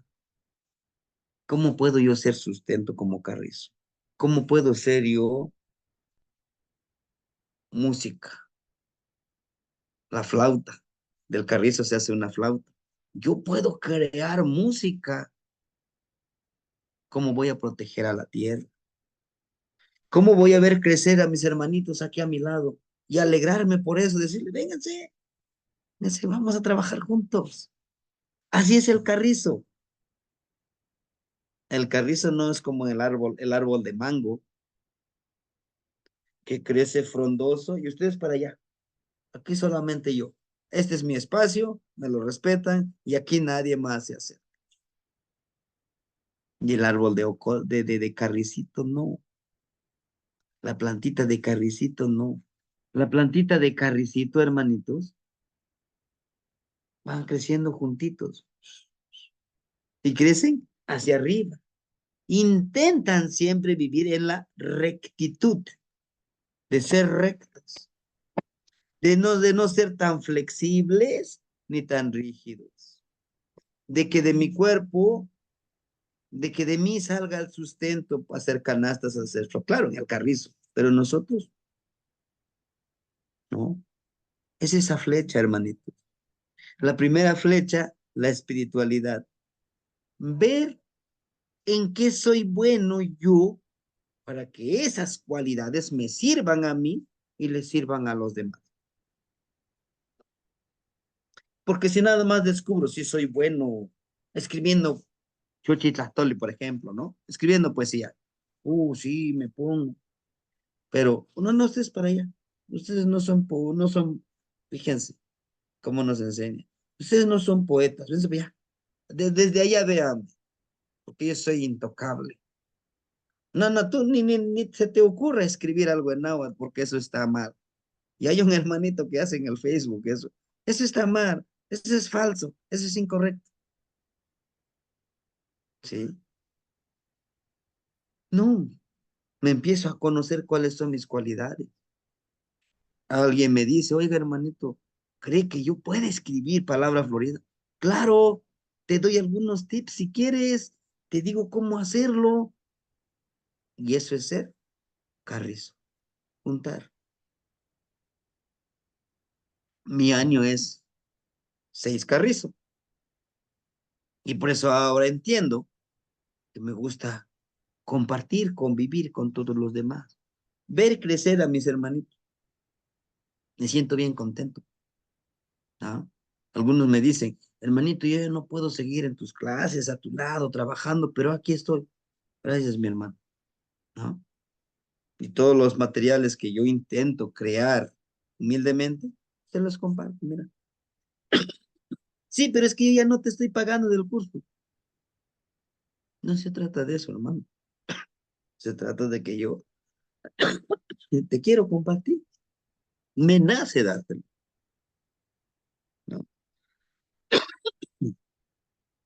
¿cómo puedo yo ser sustento como carrizo? ¿Cómo puedo ser yo música? La flauta. Del carrizo se hace una flauta. Yo puedo crear música. ¿Cómo voy a proteger a la tierra? ¿Cómo voy a ver crecer a mis hermanitos aquí a mi lado y alegrarme por eso? Decirle, vénganse, vénganse, vamos a trabajar juntos. Así es el carrizo. El carrizo no es como el árbol de mango, que crece frondoso y ustedes para allá. Aquí solamente yo. Este es mi espacio, me lo respetan y aquí nadie más se hace. Y el árbol de carricito, no. La plantita de carricito, no. La plantita de carricito, hermanitos, van creciendo juntitos y crecen hacia arriba. Intentan siempre vivir en la rectitud, de ser rectas, de no ser tan flexibles ni tan rígidos, de que de mi cuerpo, de que de mí salga el sustento para hacer canastas, hacer, claro, en el carrizo, pero nosotros, no. Es esa flecha, hermanito. La primera flecha, la espiritualidad. Ver en qué soy bueno yo para que esas cualidades me sirvan a mí y le sirvan a los demás. Porque si nada más descubro si soy bueno escribiendo Chuchitlactoli, por ejemplo, ¿no? Escribiendo poesía. Sí, me pongo. Pero no estés para allá. Ustedes no son, fíjense cómo nos enseñan. Ustedes no son poetas. Véanse para allá. Desde allá vean, porque yo soy intocable. No, no, tú ni se te ocurra escribir algo en náhuatl, porque eso está mal. Y hay un hermanito que hace en el Facebook eso. Eso está mal, eso es falso, eso es incorrecto. ¿Sí? No, me empiezo a conocer cuáles son mis cualidades. Alguien me dice, oiga, hermanito, ¿cree que yo pueda escribir palabra florida? Claro, te doy algunos tips si quieres, te digo cómo hacerlo. Y eso es ser carrizo, juntar. Mi año es 6 carrizo. Y por eso ahora entiendo que me gusta compartir, convivir con todos los demás. Ver crecer a mis hermanitos. Me siento bien contento. ¿No? Algunos me dicen, hermanito, yo ya no puedo seguir en tus clases, a tu lado, trabajando, pero aquí estoy. Gracias, mi hermano. ¿No? Y todos los materiales que yo intento crear humildemente, se los comparto, mira. Sí, pero es que yo ya no te estoy pagando del curso. No se trata de eso, hermano. Se trata de que yo te quiero compartir. Me nace dártelo, ¿no?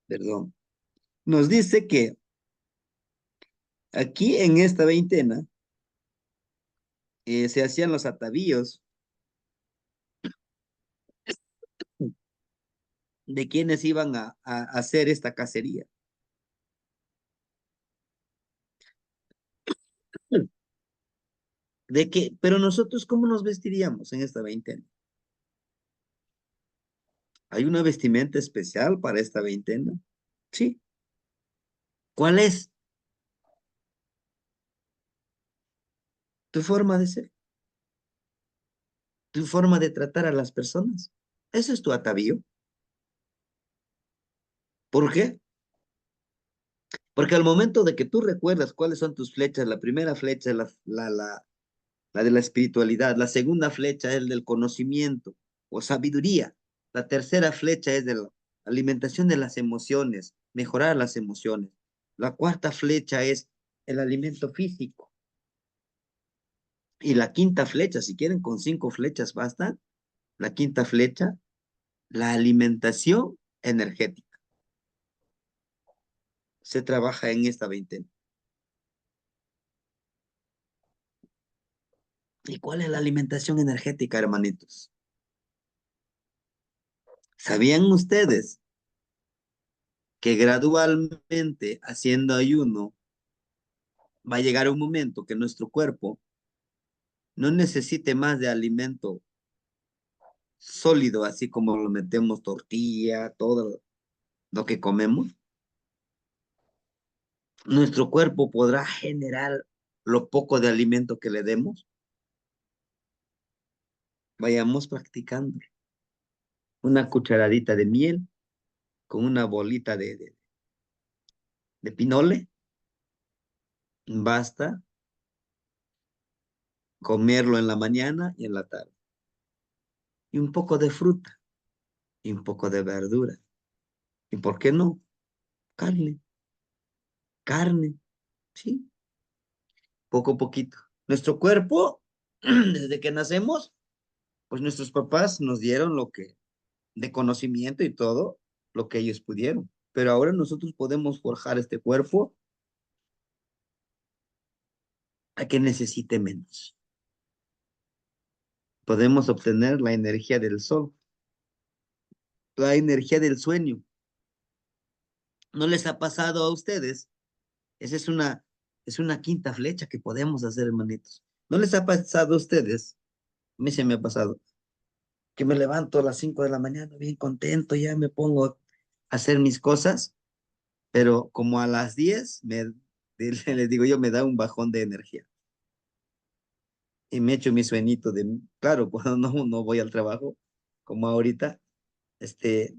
Perdón. Nos dice que aquí en esta veintena se hacían los atavíos de quienes iban a hacer esta cacería. De que, pero nosotros, ¿cómo nos vestiríamos en esta veintena? ¿Hay una vestimenta especial para esta veintena? Sí. ¿Cuál es tu forma de ser? ¿Tu forma de tratar a las personas? Eso es tu atavío. ¿Por qué? Porque al momento de que tú recuerdas cuáles son tus flechas, la primera flecha es la de la espiritualidad, la segunda flecha es el del conocimiento o sabiduría, la tercera flecha es de la alimentación de las emociones, mejorar las emociones, la cuarta flecha es el alimento físico y la quinta flecha, si quieren con 5 flechas basta, la quinta flecha, la alimentación energética. Se trabaja en esta veintena. ¿Y cuál es la alimentación energética, hermanitos? ¿Sabían ustedes que gradualmente haciendo ayuno va a llegar un momento que nuestro cuerpo no necesite más de alimento sólido, así como lo metemos tortilla, todo lo que comemos? Nuestro cuerpo podrá generar lo poco de alimento que le demos. Vayamos practicando. Una cucharadita de miel con una bolita de pinole Basta comerlo en la mañana y en la tarde. Y un poco de fruta y un poco de verdura. ¿Y por qué no? Carne, carne, ¿sí? Poco a poquito. Nuestro cuerpo, desde que nacemos, pues nuestros papás nos dieron lo que, de conocimiento y todo, lo que ellos pudieron. Pero ahora nosotros podemos forjar este cuerpo a que necesite menos. Podemos obtener la energía del sol, la energía del sueño. ¿No les ha pasado a ustedes? Esa es una quinta flecha que podemos hacer, hermanitos. ¿No les ha pasado a ustedes? A mí se me ha pasado que me levanto a las 5 de la mañana bien contento, ya me pongo a hacer mis cosas, pero como a las 10 les digo yo, me da un bajón de energía y me echo mi sueñito claro, cuando no voy al trabajo, como ahorita, este,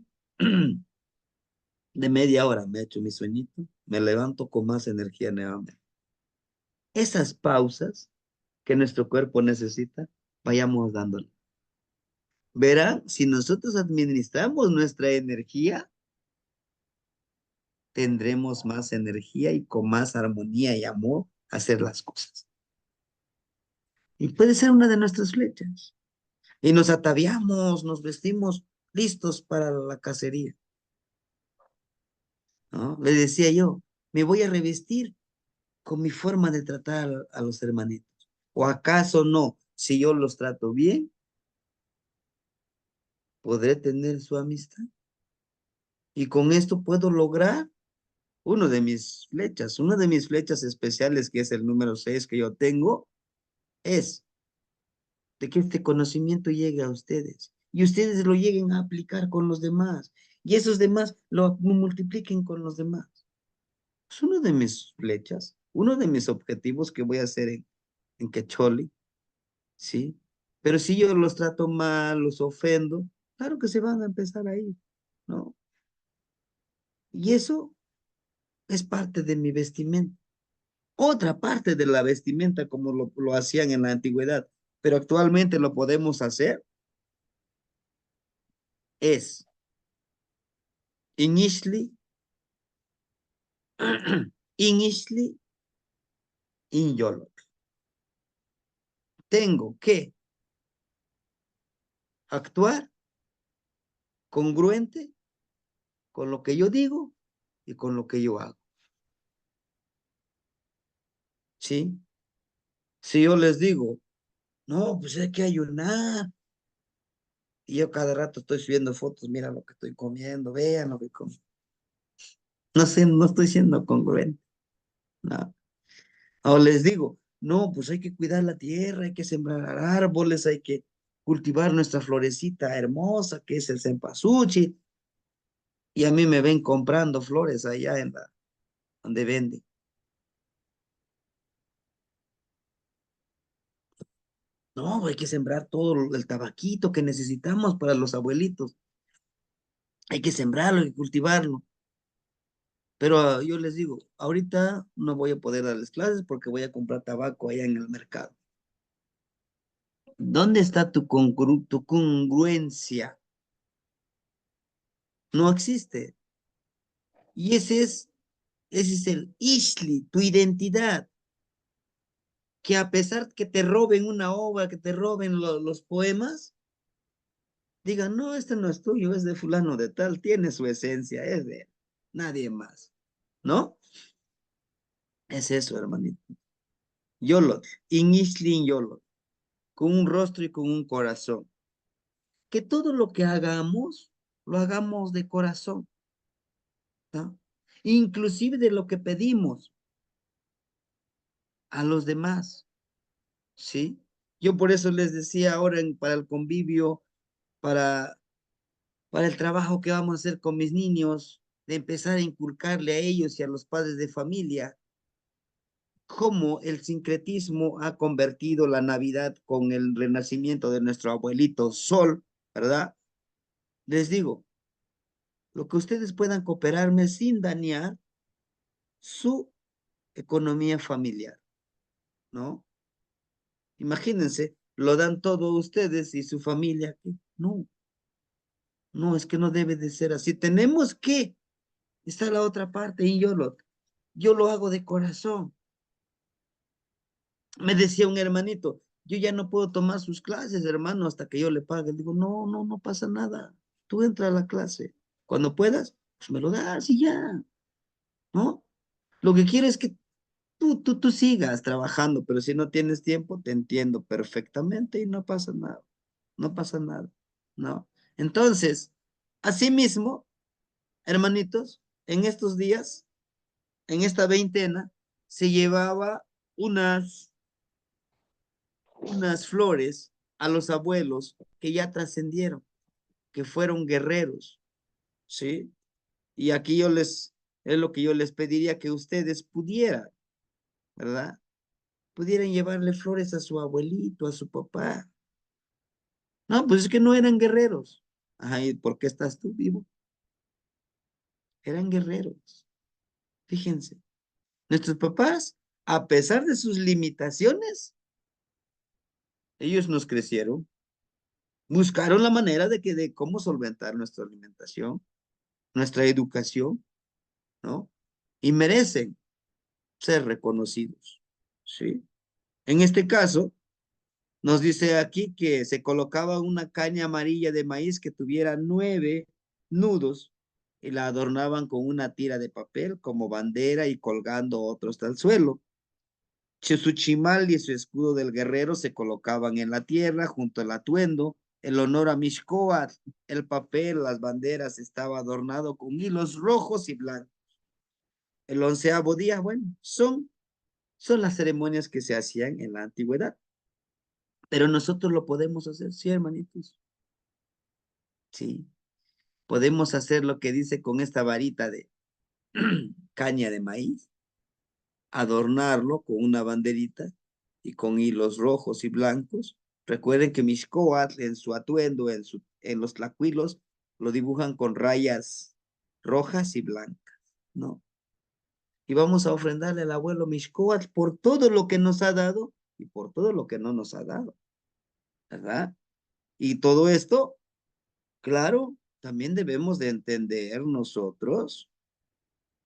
de media hora me echo mi sueñito, me levanto con más energía nuevamente. Esas pausas que nuestro cuerpo necesita, vayamos dándole. Verán, si nosotros administramos nuestra energía, tendremos más energía y con más armonía y amor hacer las cosas. Y puede ser una de nuestras flechas. Y nos ataviamos, nos vestimos listos para la cacería, ¿no? Le decía yo, me voy a revestir con mi forma de tratar a los hermanitos. ¿O acaso no? Si yo los trato bien, podré tener su amistad. Y con esto puedo lograr una de mis flechas especiales, que es el número 6 que yo tengo, es de que este conocimiento llegue a ustedes y ustedes lo lleguen a aplicar con los demás y esos demás lo multipliquen con los demás. Es uno de mis flechas, uno de mis objetivos que voy a hacer en Quecholi, ¿sí? Pero si yo los trato mal, los ofendo, claro que se van a empezar a ir, ¿no? Y eso es parte de mi vestimenta. Otra parte de la vestimenta como lo hacían en la antigüedad, pero actualmente lo podemos hacer, es initially, initially in YOLO. Tengo que actuar congruente con lo que yo digo y con lo que yo hago, ¿sí? Si yo les digo, no, pues hay que ayunar, y yo cada rato estoy subiendo fotos, mira lo que estoy comiendo, vean lo que como. No sé, no estoy siendo congruente, no. O les digo, no, pues hay que cuidar la tierra, hay que sembrar árboles, hay que cultivar nuestra florecita hermosa que es el cempasúchil, y a mí me ven comprando flores allá donde venden. No, hay que sembrar todo el tabaquito que necesitamos para los abuelitos. Hay que sembrarlo, hay que cultivarlo. Pero yo les digo, ahorita no voy a poder darles clases porque voy a comprar tabaco allá en el mercado. ¿Dónde está tu congruencia? No existe. Y ese es el Ishli, tu identidad. Que a pesar que te roben una obra, que te roben los poemas, digan, no, este no es tuyo, es de fulano de tal, tiene su esencia, es de él, nadie más. ¿No? Es eso, hermanito. Yolot, Inishlin Yolot, con un rostro y con un corazón. Que todo lo que hagamos, lo hagamos de corazón, ¿no? Inclusive de lo que pedimos a los demás, ¿sí? Yo por eso les decía ahora para el convivio, para, para el trabajo que vamos a hacer con mis niños, de empezar a inculcarle a ellos y a los padres de familia cómo el sincretismo ha convertido la Navidad con el renacimiento de nuestro abuelito Sol, ¿verdad? Les digo, lo que ustedes puedan cooperarme sin dañar su economía familiar, ¿no? Imagínense, lo dan todo ustedes y su familia. ¿Qué? No, no, es que no debe de ser así. Tenemos que, está la otra parte y yo lo hago de corazón. Me decía un hermanito, yo ya no puedo tomar sus clases, hermano, hasta que yo le pague. Le digo, no, no, no pasa nada. Tú entra a la clase. Cuando puedas, pues me lo das y ya, ¿no? Lo que quiero es que tú sigas trabajando, pero si no tienes tiempo, te entiendo perfectamente y no pasa nada. No pasa nada, ¿no? Entonces, asimismo, hermanitos, en estos días, en esta veintena, se llevaba unas unas flores a los abuelos que ya trascendieron, que fueron guerreros, ¿sí? Y aquí es lo que yo les pediría que ustedes pudieran, ¿verdad? Pudieran llevarle flores a su abuelito, a su papá. No, pues es que no eran guerreros. Ay, ¿por qué estás tú vivo? Eran guerreros. Fíjense, nuestros papás, a pesar de sus limitaciones, ellos nos crecieron, buscaron la manera de cómo solventar nuestra alimentación, nuestra educación, ¿no? Y merecen ser reconocidos, ¿sí? En este caso, nos dice aquí que se colocaba una caña amarilla de maíz que tuviera 9 nudos y la adornaban con una tira de papel como bandera y colgando otros al suelo. Su chimal y su escudo del guerrero se colocaban en la tierra junto al atuendo. El honor a Mishkoat, el papel, las banderas estaba adornado con hilos rojos y blancos. El 11º día, bueno, son las ceremonias que se hacían en la antigüedad. Pero nosotros lo podemos hacer, sí, hermanitos. Sí, podemos hacer lo que dice con esta varita de caña de maíz, adornarlo con una banderita y con hilos rojos y blancos. Recuerden que Mixcoatl en su atuendo, en los tlacuilos, lo dibujan con rayas rojas y blancas, ¿no? Y vamos a ofrendarle al abuelo Mixcoatl por todo lo que nos ha dado y por todo lo que no nos ha dado, ¿verdad? Y todo esto, claro, también debemos de entender nosotros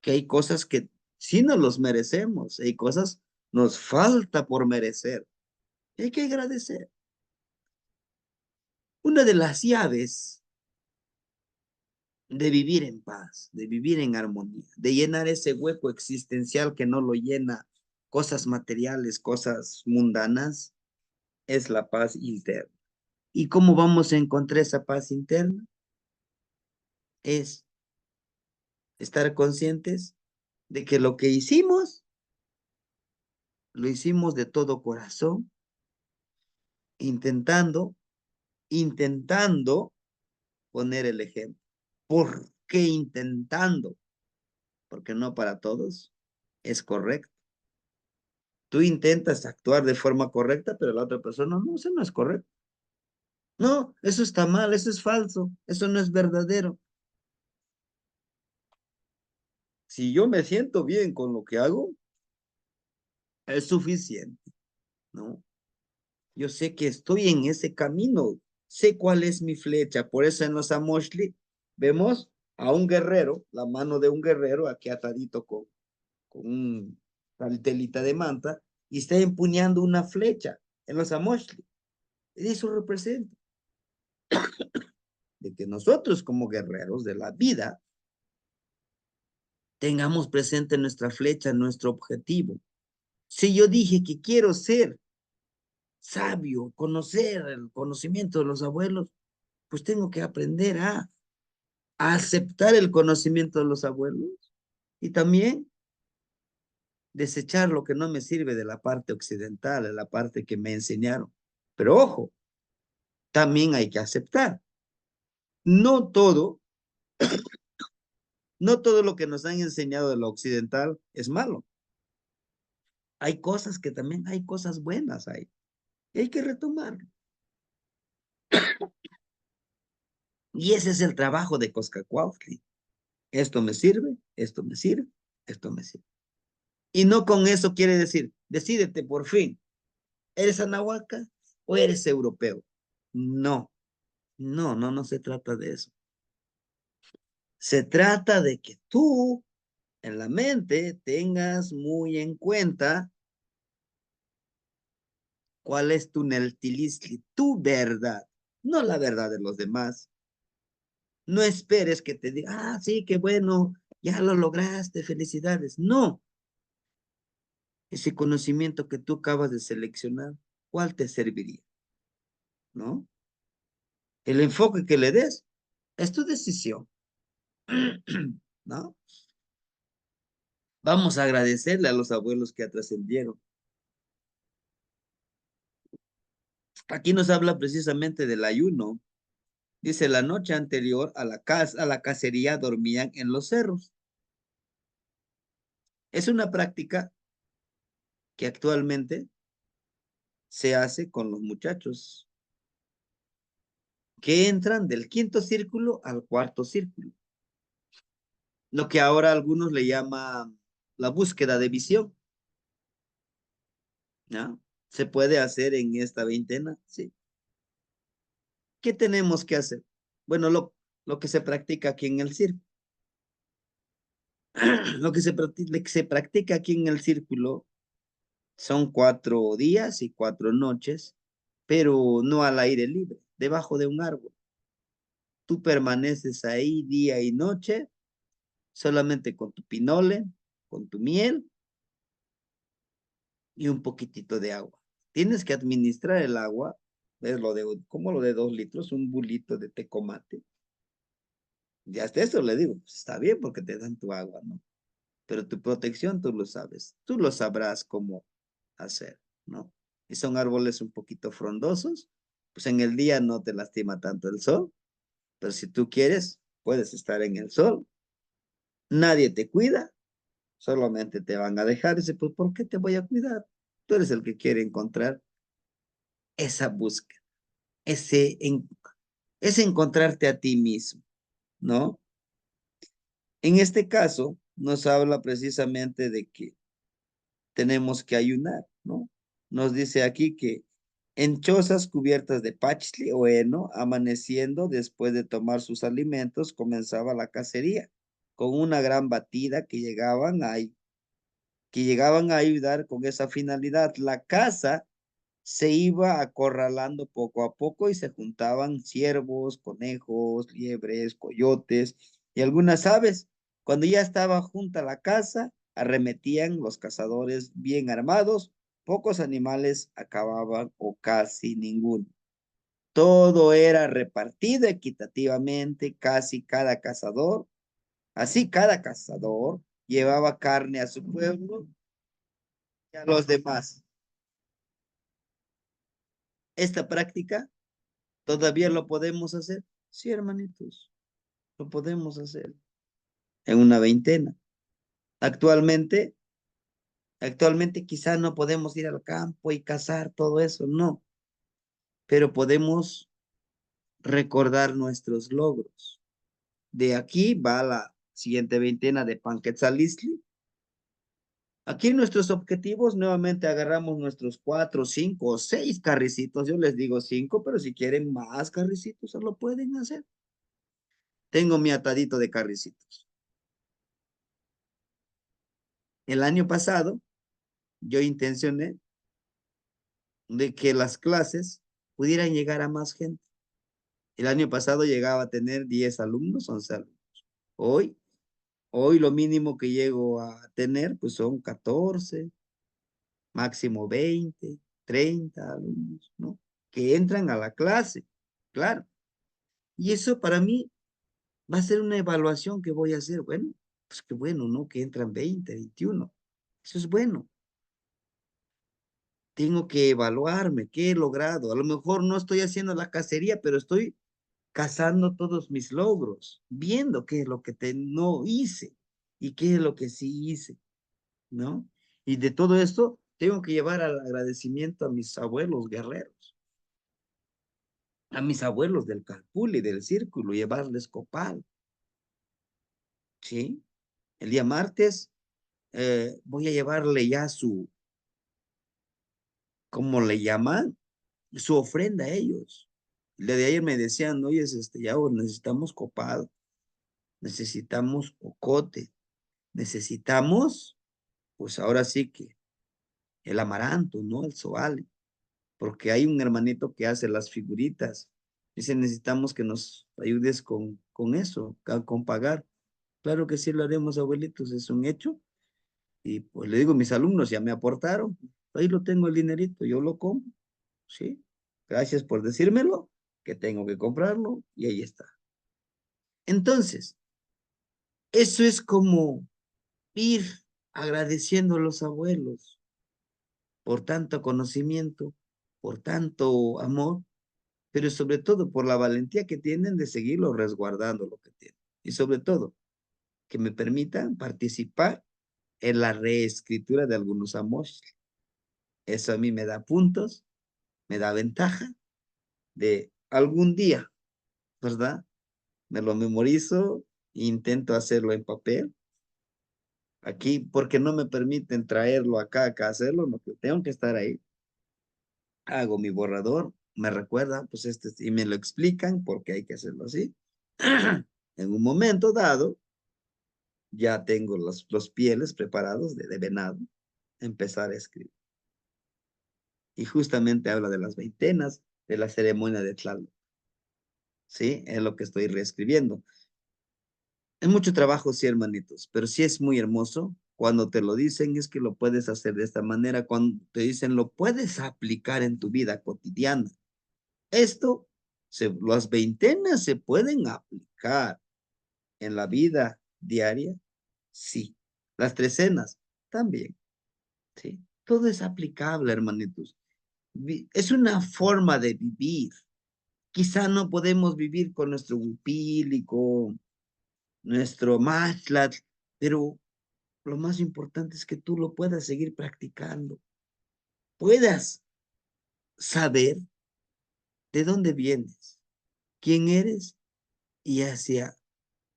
que hay cosas que sí nos los merecemos, hay cosas nos falta por merecer. Y hay que agradecer. Una de las llaves de vivir en paz, de vivir en armonía, de llenar ese hueco existencial que no lo llena cosas materiales, cosas mundanas, es la paz interna. ¿Y cómo vamos a encontrar esa paz interna? Es estar conscientes de que lo que hicimos, lo hicimos de todo corazón, intentando, intentando poner el ejemplo. ¿Por qué intentando? Porque no para todos es correcto. Tú intentas actuar de forma correcta, pero la otra persona no, eso no es correcto. No, eso está mal, eso es falso, eso no es verdadero. Si yo me siento bien con lo que hago, es suficiente, ¿no? Yo sé que estoy en ese camino, sé cuál es mi flecha, por eso en los Amoshli vemos a un guerrero, la mano de un guerrero aquí atadito con un telita de manta y está empuñando una flecha en los Amoshli. Y eso representa de que nosotros como guerreros de la vida tengamos presente nuestra flecha, nuestro objetivo. Si yo dije que quiero ser sabio, conocer el conocimiento de los abuelos, pues tengo que aprender a aceptar el conocimiento de los abuelos y también desechar lo que no me sirve de la parte occidental, de la parte que me enseñaron. Pero ojo, también hay que aceptar. No todo, no todo lo que nos han enseñado de lo occidental es malo. Hay cosas que también hay cosas buenas ahí. Y hay que retomar. Y ese es el trabajo de Coscacuautli. Esto me sirve, esto me sirve, esto me sirve. Y no con eso quiere decir, decídete por fin, ¿eres anahuaca o eres europeo? No, no se trata de eso. Se trata de que tú en la mente tengas muy en cuenta cuál es tu neltilistli, tu verdad, no la verdad de los demás. No esperes que te diga, ah, sí, qué bueno, ya lo lograste, felicidades. No, ese conocimiento que tú acabas de seleccionar, ¿cuál te serviría? ¿No? El enfoque que le des es tu decisión, ¿no? Vamos a agradecerle a los abuelos que trascendieron. Aquí nos habla precisamente del ayuno. Dice, la noche anterior a la cacería dormían en los cerros. Es una práctica que actualmente se hace con los muchachos que entran del quinto círculo al cuarto círculo. Lo que ahora algunos le llaman la búsqueda de visión, ¿no? Se puede hacer en esta veintena, sí. ¿Qué tenemos que hacer? Bueno, lo que se practica aquí en el circo. Lo que se practica aquí en el círculo son 4 días y 4 noches, pero no al aire libre, debajo de un árbol. Tú permaneces ahí día y noche, solamente con tu pinole, con tu miel y un poquitito de agua. Tienes que administrar el agua, es lo de, como lo de 2 litros, un bulito de tecomate. Y hasta eso le digo, pues está bien porque te dan tu agua, ¿no? Pero tu protección tú lo sabes, tú lo sabrás cómo hacer, ¿no? Y son árboles un poquito frondosos, pues en el día no te lastima tanto el sol, pero si tú quieres, puedes estar en el sol, nadie te cuida, solamente te van a dejar, y dice, pues ¿por qué te voy a cuidar? Tú eres el que quiere encontrar esa búsqueda, ese, en, ese encontrarte a ti mismo, ¿no? En este caso, nos habla precisamente de que tenemos que ayunar, ¿no? Nos dice aquí que en chozas cubiertas de pachtli o heno, amaneciendo después de tomar sus alimentos, comenzaba la cacería, con una gran batida que llegaban a ayudar con esa finalidad. La caza se iba acorralando poco a poco y se juntaban ciervos, conejos, liebres, coyotes y algunas aves. Cuando ya estaba junta la caza, arremetían los cazadores bien armados, pocos animales acababan o casi ninguno. Todo era repartido equitativamente, casi cada cazador, así cada cazador llevaba carne a su pueblo y a los demás. Esta práctica ¿todavía lo podemos hacer? Sí, hermanitos, lo podemos hacer en una veintena. Actualmente, actualmente quizá no podemos ir al campo y cazar todo eso, no, pero podemos recordar nuestros logros. De aquí va la siguiente veintena de Panquetzalistli. Aquí nuestros objetivos, nuevamente agarramos nuestros 4, 5 o 6 carricitos. Yo les digo 5, pero si quieren más carricitos, se lo pueden hacer. Tengo mi atadito de carricitos. El año pasado, yo intencioné de que las clases pudieran llegar a más gente. El año pasado llegaba a tener 10 alumnos, 11 alumnos. Hoy, hoy lo mínimo que llego a tener, pues son 14, máximo 20, 30 alumnos, ¿no? Que entran a la clase, claro. Y eso para mí va a ser una evaluación que voy a hacer. Bueno, pues qué bueno, ¿no? Que entran 20, 21. Eso es bueno. Tengo que evaluarme, qué he logrado. A lo mejor no estoy haciendo la cacería, pero estoy cazando todos mis logros, viendo qué es lo que no hice y qué es lo que sí hice, ¿no? Y de todo esto tengo que llevar al agradecimiento a mis abuelos guerreros, a mis abuelos del Calpuli, del Círculo, llevarles copal, ¿sí? El día martes voy a llevarle ya su, ¿cómo le llaman? Su ofrenda a ellos. El día de ayer me decían, oye, ya necesitamos copado, necesitamos ocote, necesitamos, pues ahora sí que el amaranto, ¿no? El zoale, porque hay un hermanito que hace las figuritas. Dice, necesitamos que nos ayudes con eso, con pagar. Claro que sí lo haremos, abuelitos, es un hecho. Y pues le digo, mis alumnos ya me aportaron, ahí lo tengo el dinerito, yo lo compro, ¿sí? Gracias por decírmelo, que tengo que comprarlo, y ahí está. Entonces, eso es como ir agradeciendo a los abuelos por tanto conocimiento, por tanto amor, pero sobre todo por la valentía que tienen de seguirlo resguardando lo que tienen. Y sobre todo, que me permitan participar en la reescritura de algunos amores. Eso a mí me da puntos, me da ventaja de algún día, ¿verdad? Me lo memorizo, intento hacerlo en papel. Aquí, porque no me permiten traerlo acá hacerlo, no, que tengo que estar ahí. Hago mi borrador, me recuerdan, pues y me lo explican porque hay que hacerlo así. En un momento dado, ya tengo los pieles preparados de venado, empezar a escribir. Y justamente habla de las veintenas, de la ceremonia de Tlaloc, ¿sí? Es lo que estoy reescribiendo. Es mucho trabajo, sí, hermanitos, pero sí es muy hermoso. Cuando te lo dicen es que lo puedes hacer de esta manera. Cuando te dicen lo puedes aplicar en tu vida cotidiana. Esto, las veintenas se pueden aplicar en la vida diaria, sí. Las trecenas también, sí. Todo es aplicable, hermanitos. Es una forma de vivir. Quizá no podemos vivir con nuestro huipil y con nuestro matlat, pero lo más importante es que tú lo puedas seguir practicando, puedas saber de dónde vienes, quién eres y hacia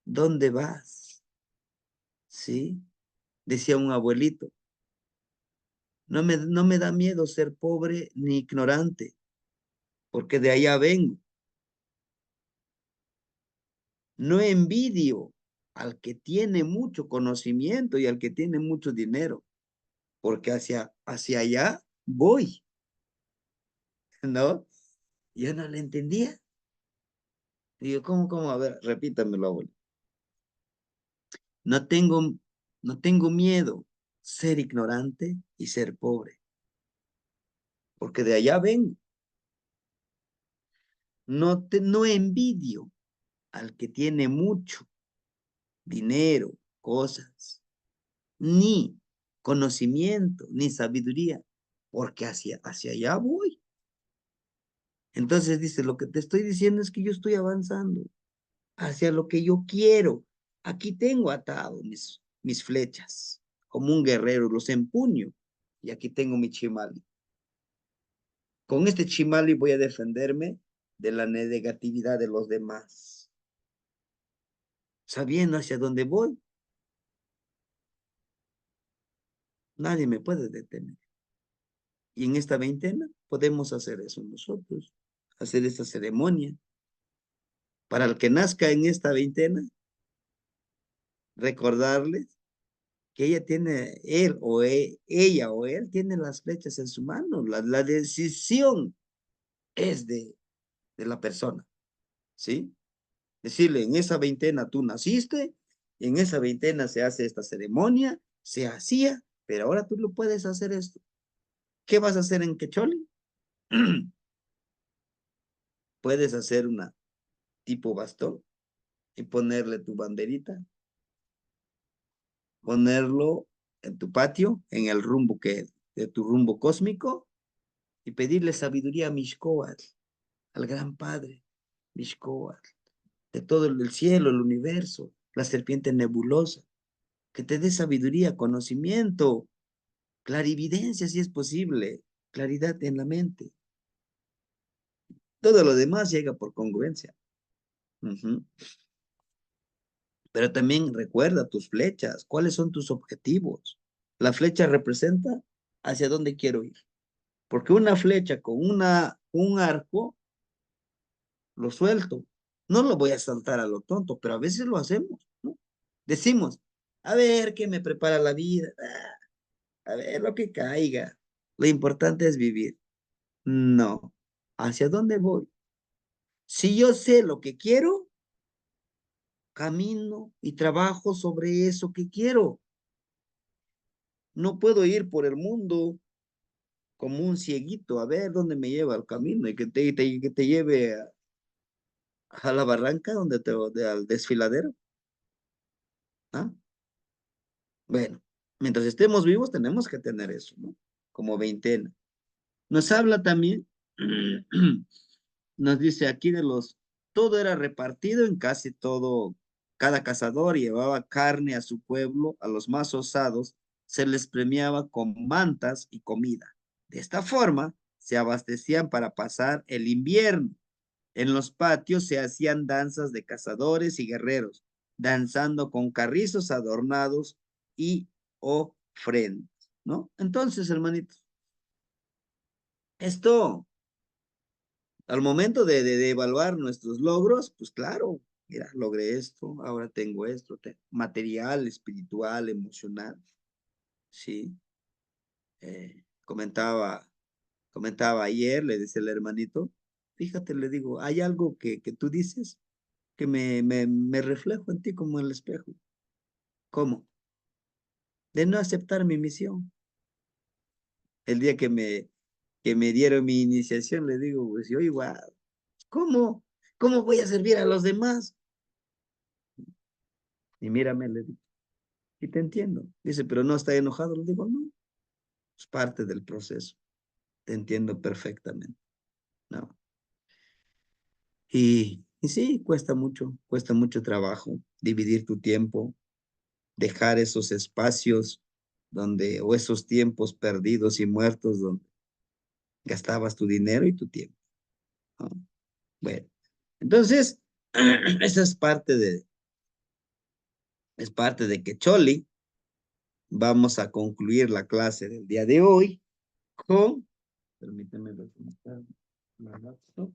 dónde vas, ¿sí? Decía un abuelito, no me da miedo ser pobre ni ignorante, porque de allá vengo. No envidio al que tiene mucho conocimiento y al que tiene mucho dinero, porque hacia allá voy, ¿no? Yo no le entendía. Digo, ¿cómo? A ver, repítamelo, abuelo. No tengo, no tengo miedo ser ignorante y ser pobre, porque de allá vengo. No envidio al que tiene mucho dinero, cosas, ni conocimiento, ni sabiduría, porque hacia allá voy. Entonces dice, lo que te estoy diciendo es que yo estoy avanzando hacia lo que yo quiero. Aquí tengo atado mis flechas, como un guerrero, los empuño, y aquí tengo mi chimali. Con este chimali voy a defenderme de la negatividad de los demás, sabiendo hacia dónde voy. Nadie me puede detener. Y en esta veintena podemos hacer eso nosotros, hacer esta ceremonia. Para el que nazca en esta veintena, recordarles que ella o él tiene las flechas en su mano. La decisión es de la persona, ¿sí? Decirle, en esa veintena tú naciste, en esa veintena se hace esta ceremonia, se hacía, pero ahora tú lo puedes hacer esto. ¿Qué vas a hacer en Quecholi? Puedes hacer una tipo bastón y ponerle tu banderita, ponerlo en tu patio, en el rumbo de tu rumbo cósmico, y pedirle sabiduría a Mixcoatl, al gran Padre, Mixcoatl, de todo el cielo, el universo, la serpiente nebulosa, que te dé sabiduría, conocimiento, clarividencia si es posible, claridad en la mente. Todo lo demás llega por congruencia. Ujú. Pero también recuerda tus flechas, cuáles son tus objetivos. La flecha representa hacia dónde quiero ir. Porque una flecha con un arco, lo suelto. No lo voy a saltar a lo tonto, pero a veces lo hacemos, ¿no? Decimos, a ver qué me prepara la vida, a ver lo que caiga. Lo importante es vivir. No. ¿Hacia dónde voy? Si yo sé lo que quiero, camino y trabajo sobre eso que quiero. No puedo ir por el mundo como un cieguito a ver dónde me lleva el camino y que te lleve a la barranca donde al desfiladero. ¿Ah? Bueno, mientras estemos vivos tenemos que tener eso, ¿no? Como veintena. Nos habla también, nos dice aquí todo era repartido en casi todo, cada cazador llevaba carne a su pueblo, a los más osados se les premiaba con mantas y comida. De esta forma se abastecían para pasar el invierno. En los patios se hacían danzas de cazadores y guerreros, danzando con carrizos adornados y ofrendas, ¿no? Entonces, hermanitos, esto, al momento de evaluar nuestros logros, pues claro, mira, logré esto, ahora tengo esto, material, espiritual, emocional, ¿sí? Comentaba, comentaba ayer, le decía el hermanito, fíjate, le digo, hay algo que tú dices que me reflejo en ti como en el espejo. ¿Cómo? De no aceptar mi misión. El día que me dieron mi iniciación, le digo, pues yo igual, ¿cómo? ¿Cómo voy a servir a los demás? Y mírame, le digo, y te entiendo. Dice, pero no está enojado. Le digo, no, es parte del proceso. Te entiendo perfectamente, ¿no? Y sí, cuesta mucho trabajo dividir tu tiempo, dejar esos espacios donde, o esos tiempos perdidos y muertos donde gastabas tu dinero y tu tiempo, ¿no? Bueno, entonces, esa es parte de que Choli, vamos a concluir la clase del día de hoy con, permíteme ver cómo está la laptop.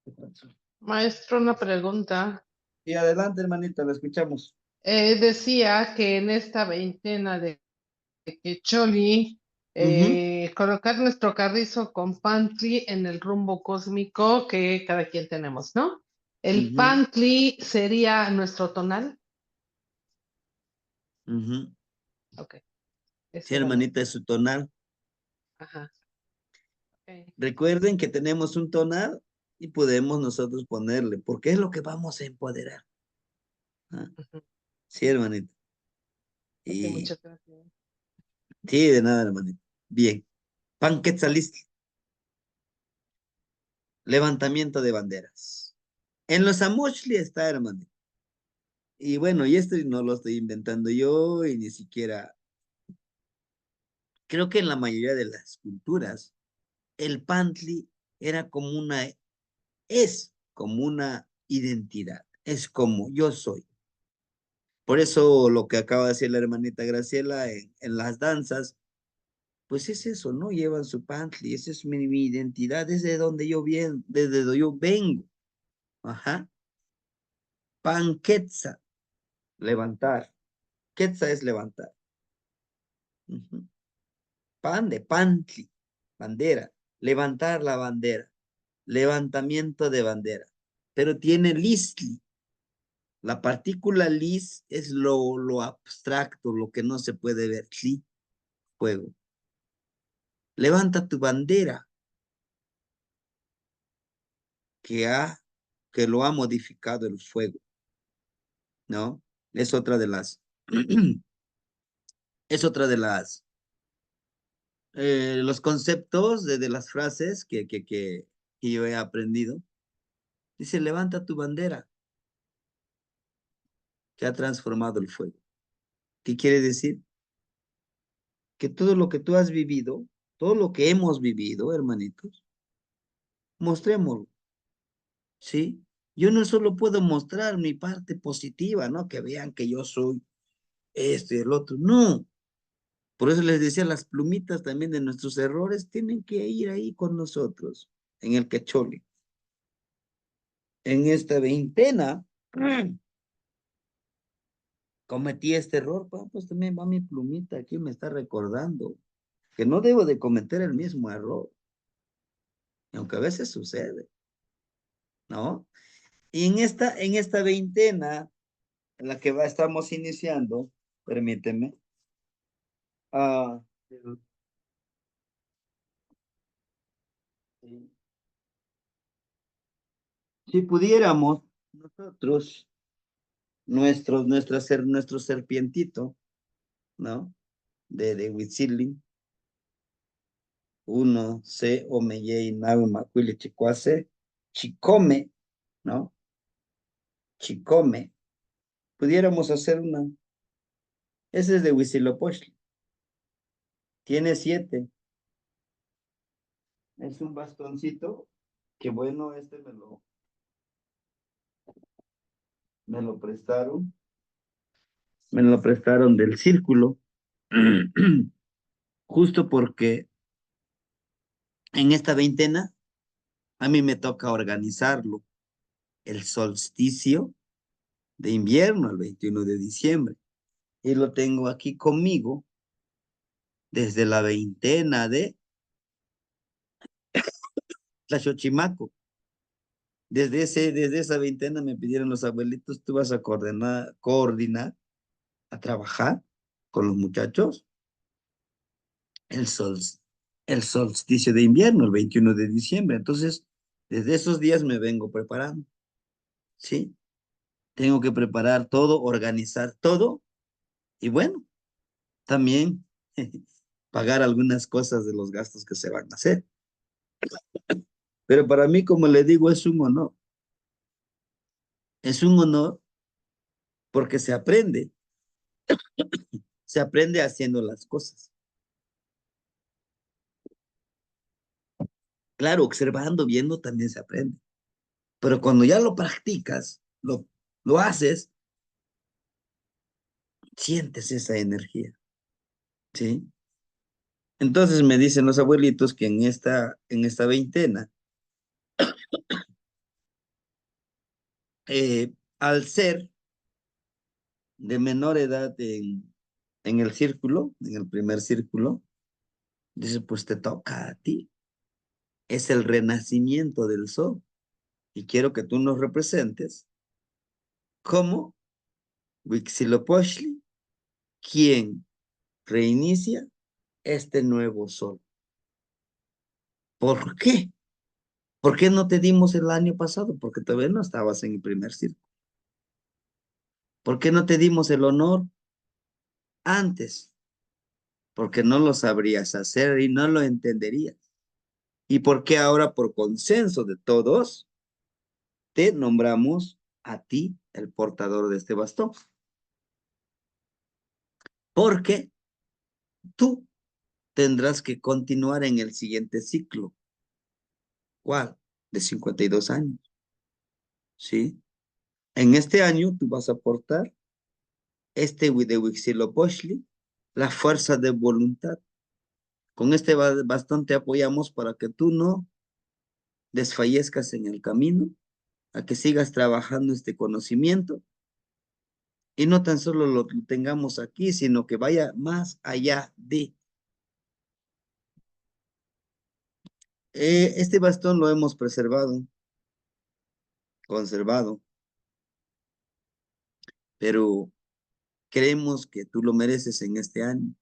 ¿Qué pasó?
Maestro, una pregunta.
Y adelante, hermanita, lo escuchamos.
Decía que en esta veintena de que Choli,
Ujú,
colocar nuestro carrizo con Pantli en el rumbo cósmico que cada quien tenemos, ¿no? El
ujú,
Pantli sería nuestro tonal.
ujú.
Ok,
Sí,
esa era la.
hermanita, es su tonal.
Ajá. Ok.
Recuerden que tenemos un tonal y podemos nosotros ponerle, porque es lo que vamos a empoderar. ¿Ah?
Ujú.
Sí, hermanita.
Ok,
Y
muchas gracias.
sí, de nada, hermanita. Bien. Panquetzalistli, levantamiento de banderas. En los Amochli está, hermanita. Y bueno, y esto no lo estoy inventando yo y ni siquiera, creo que en la mayoría de las culturas, el Pantli era como es como una identidad, es como yo soy. Por eso lo que acaba de decir la hermanita Graciela en las danzas, pues es eso, ¿no? Llevan su Pantli, esa es mi identidad, es de donde yo viengo, desde donde yo vengo. Ajá. Panquetza, levantar. Quetza es levantar. Ujú. Pan de pantli, bandera, levantar la bandera, levantamiento de bandera, pero tiene listli. La partícula lis es lo abstracto, lo que no se puede ver, sí, fuego. Levanta tu bandera que que lo ha modificado el fuego, ¿no? Es otra de las, es otra de los conceptos de las frases que yo he aprendido. Dice, levanta tu bandera que ha transformado el fuego. ¿Qué quiere decir? Que todo lo que tú has vivido, todo lo que hemos vivido, hermanitos, mostrémoslo, ¿sí? Yo no solo puedo mostrar mi parte positiva, ¿no? Que vean que yo soy esto y el otro. No, Por eso les decía, las plumitas también de nuestros errores tienen que ir ahí con nosotros, en el quecholi. En esta veintena, cometí este error, pues también va mi plumita aquí, me está recordando que no debo de cometer el mismo error, aunque a veces sucede, ¿no? Y en esta veintena, en la que estamos iniciando, permíteme, ah, si pudiéramos nosotros, nuestro serpientito, ¿no? De Huitzili, uno, se, omeye, nawe, macuile, chicuase, chicome, ¿no? Chicome, pudiéramos hacer una, ese es de Huitzilopochtli, tiene 7, es un bastoncito, que bueno, este me lo prestaron, me lo prestaron del círculo, justo porque en esta veintena a mí me toca organizarlo, el solsticio de invierno, el 21 de diciembre, y lo tengo aquí conmigo desde la veintena de Tlaxochimaco. Desde esa veintena me pidieron los abuelitos, tú vas a coordinar, a trabajar con los muchachos el, sol, el solsticio de invierno, el 21 de diciembre. Entonces, desde esos días me vengo preparando, ¿sí? Tengo que preparar todo, organizar todo y bueno, también pagar algunas cosas de los gastos que se van a hacer. Pero para mí, como le digo, es un honor. Es un honor porque se aprende haciendo las cosas. Claro, observando, viendo, también se aprende. Pero cuando ya lo practicas, lo haces, sientes esa energía, ¿sí? Entonces me dicen los abuelitos que en esta veintena, al ser de menor edad en el círculo, en el primer círculo, dice, pues te toca a ti. Es el renacimiento del sol. Y quiero que tú nos representes como Huitzilopochtli, quien reinicia este nuevo sol. ¿Por qué? ¿Por qué no te dimos el año pasado? Porque todavía no estabas en el primer círculo. ¿Por qué no te dimos el honor antes? Porque no lo sabrías hacer y no lo entenderías. ¿Y por qué ahora, por consenso de todos, te nombramos a ti el portador de este bastón? Porque tú tendrás que continuar en el siguiente ciclo. ¿Cuál? De 52 años. ¿Sí? En este año tú vas a aportar de Huitzilopochtli, la fuerza de voluntad. Con este bastón te apoyamos para que tú no desfallezcas en el camino, a que sigas trabajando este conocimiento y no tan solo lo tengamos aquí, sino que vaya más allá de. Este bastón lo hemos preservado, conservado, pero creemos que tú lo mereces en este año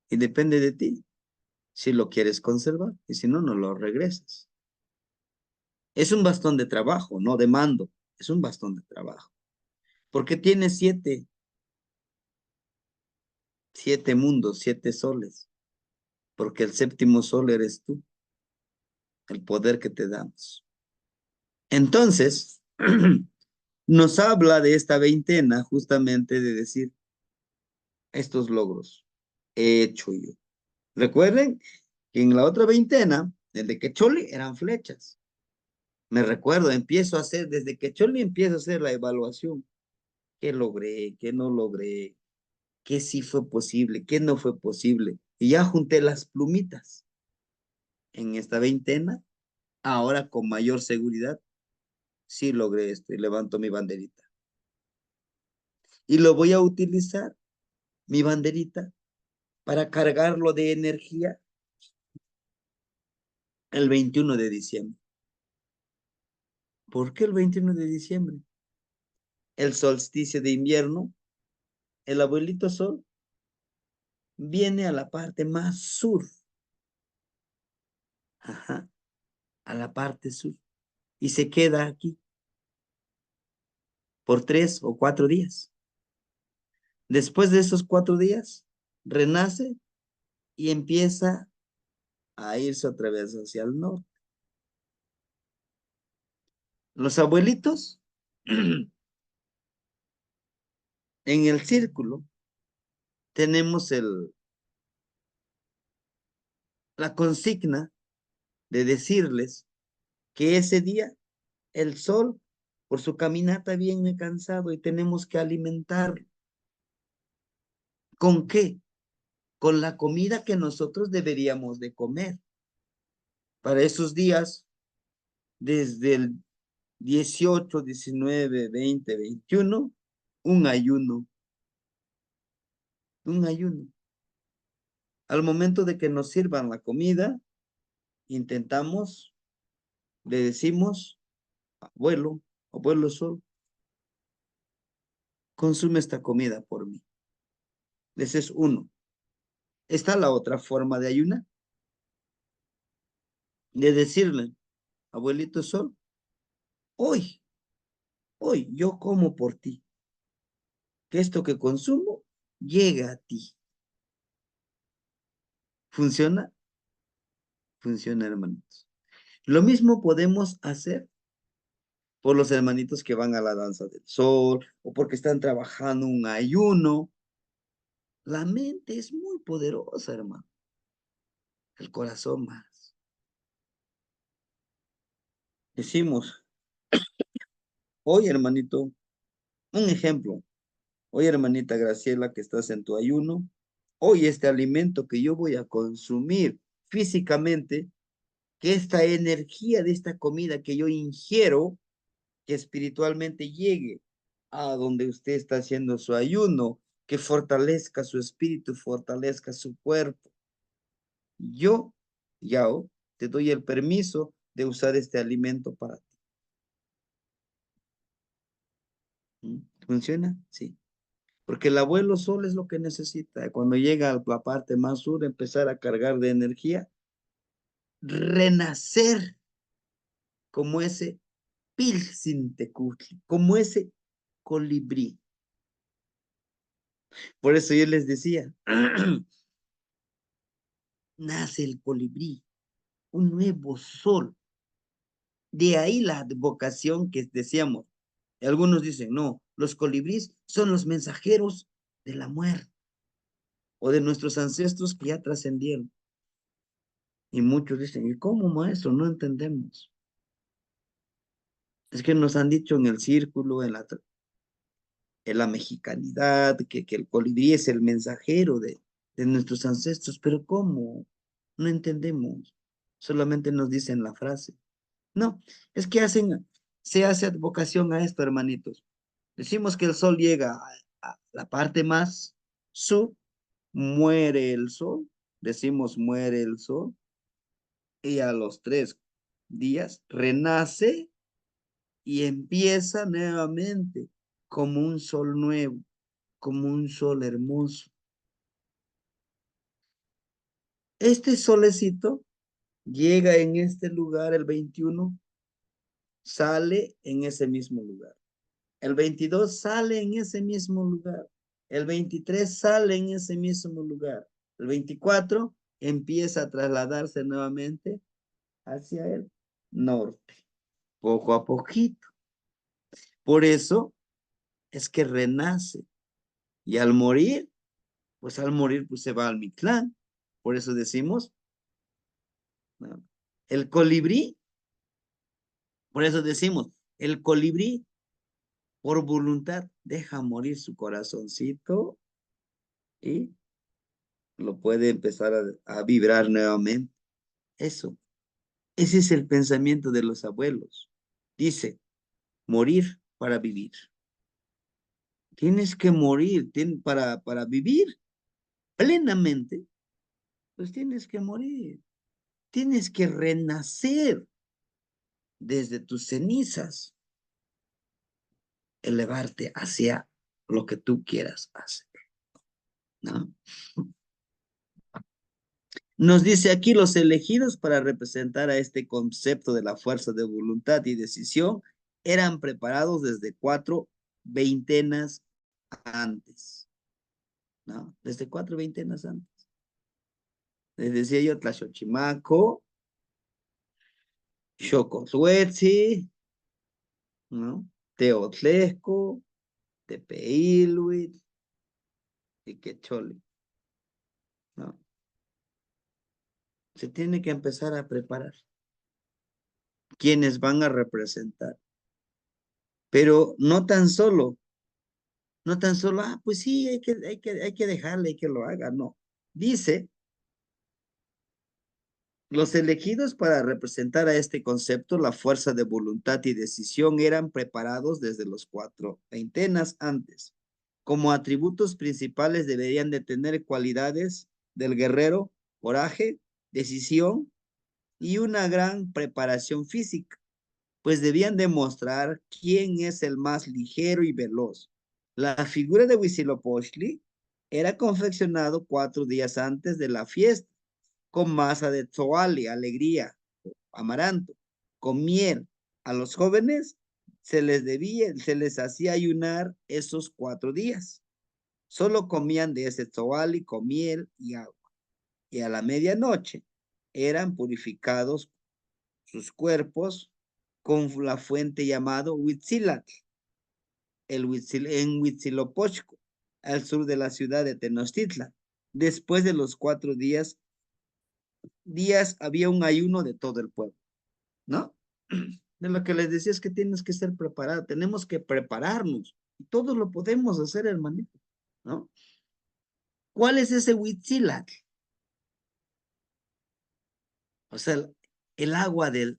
y depende de ti si lo quieres conservar y si no, no lo regresas. Es un bastón de trabajo, no de mando, es un bastón de trabajo. Porque tiene 7 mundos, 7 soles, porque el séptimo sol eres tú, el poder que te damos. Entonces, nos habla de esta veintena justamente de decir estos logros he hecho yo. Recuerden que en la otra veintena, el de Quecholi eran flechas. Me recuerdo, desde Quecholi empiezo a hacer la evaluación. ¿Qué logré? ¿Qué no logré? qué sí fue posible, qué no fue posible. Y ya junté las plumitas en esta veintena. Ahora con mayor seguridad, sí logré esto y levanto mi banderita. Y lo voy a utilizar, mi banderita, para cargarlo de energía el 21 de diciembre. ¿Por qué el 21 de diciembre? El solsticio de invierno, el abuelito sol viene a la parte más sur, ajá, a la parte sur, y se queda aquí por 3 o 4 días. Después de esos 4 días, renace y empieza a irse otra vez hacia el norte. Los abuelitos en el círculo tenemos la consigna de decirles que ese día el sol por su caminata viene cansado y tenemos que alimentarlo. ¿Con qué? Con la comida que nosotros deberíamos de comer. Para esos días, desde el 18, 19, 20, 21, un ayuno, un ayuno. Al momento de que nos sirvan la comida, intentamos, le decimos, abuelo, abuelo sol, consume esta comida por mí. Ese es uno. Está la otra forma de ayunar, de decirle, abuelito sol, hoy, hoy yo como por ti, que esto que consumo llegue a ti. ¿Funciona? Funciona, hermanitos. Lo mismo podemos hacer por los hermanitos que van a la danza del sol o porque están trabajando un ayuno. La mente es muy poderosa, hermano. El corazón más. Decimos, oye, hermanito, un ejemplo. Oye, hermanita Graciela, que estás en tu ayuno. Hoy este alimento que yo voy a consumir físicamente, que esta energía de esta comida que yo ingiero, que espiritualmente llegue a donde usted está haciendo su ayuno, que fortalezca su espíritu, fortalezca su cuerpo. Yo, Yao, te doy el permiso de usar este alimento para ti. ¿Mm? ¿Funciona? Sí. Porque el abuelo sol es lo que necesita. Cuando llega a la parte más sur, empezar a cargar de energía, renacer como ese Pilsintecutli, como ese colibrí. Por eso yo les decía, nace el colibrí, un nuevo sol. De ahí la vocación que decíamos. Algunos dicen, no, los colibríes son los mensajeros de la muerte o de nuestros ancestros que ya trascendieron. Y muchos dicen, ¿y cómo, maestro? No entendemos. Es que nos han dicho en el círculo, en la mexicanidad, que el colibrí es el mensajero de nuestros ancestros, pero ¿cómo? No entendemos. Solamente nos dicen la frase. No, es que se hace advocación a esto, hermanitos. Decimos que el sol llega a la parte más sur, muere el sol, decimos muere el sol, y a los 3 días renace y empieza nuevamente como un sol nuevo, como un sol hermoso. Este solecito llega en este lugar el 21, sale en ese mismo lugar. El 22 sale en ese mismo lugar. El 23 sale en ese mismo lugar. El 24 empieza a trasladarse nuevamente hacia el norte, poco a poquito. Por eso es que renace. Y al morir, pues se va al Mictlán. Por eso decimos, ¿no? El colibrí, por eso decimos, el colibrí por voluntad deja morir su corazoncito y lo puede empezar a vibrar nuevamente. Eso, ese es el pensamiento de los abuelos. Dice, morir para vivir. Tienes que morir para vivir plenamente, pues tienes que morir. Tienes que renacer desde tus cenizas, elevarte hacia lo que tú quieras hacer, ¿no? Nos dice aquí los elegidos para representar a este concepto de la fuerza de voluntad y decisión eran preparados desde 4 veintenas antes, ¿no? Desde 4 veintenas antes. Les decía yo, Tlaxochimaco, Xocotluetzi, ¿no? Teotlesco, Tepeilhuitl y Quecholi, ¿no? Se tiene que empezar a preparar quienes van a representar, pero no tan solo, pues sí, hay que dejarle que lo haga, no. Dice, los elegidos para representar a este concepto, la fuerza de voluntad y decisión, eran preparados desde los 4 veintenas antes. Como atributos principales deberían de tener cualidades del guerrero, coraje, decisión y una gran preparación física, pues debían demostrar quién es el más ligero y veloz. La figura de Huitzilopochtli era confeccionado 4 días antes de la fiesta, con masa de tzoali, alegría, amaranto, con miel. A los jóvenes se les hacía ayunar esos 4 días. Solo comían de ese tzoali con miel y agua. Y a la medianoche eran purificados sus cuerpos con la fuente llamado Huitzilatl, en Huitzilopochtli, al sur de la ciudad de Tenochtitlan. Después de los 4 días había un ayuno de todo el pueblo, ¿no? De lo que les decía es que tienes que ser preparado, tenemos que prepararnos, y todos lo podemos hacer, hermanito, ¿no? ¿Cuál es ese Huitzilatl? O sea, el agua del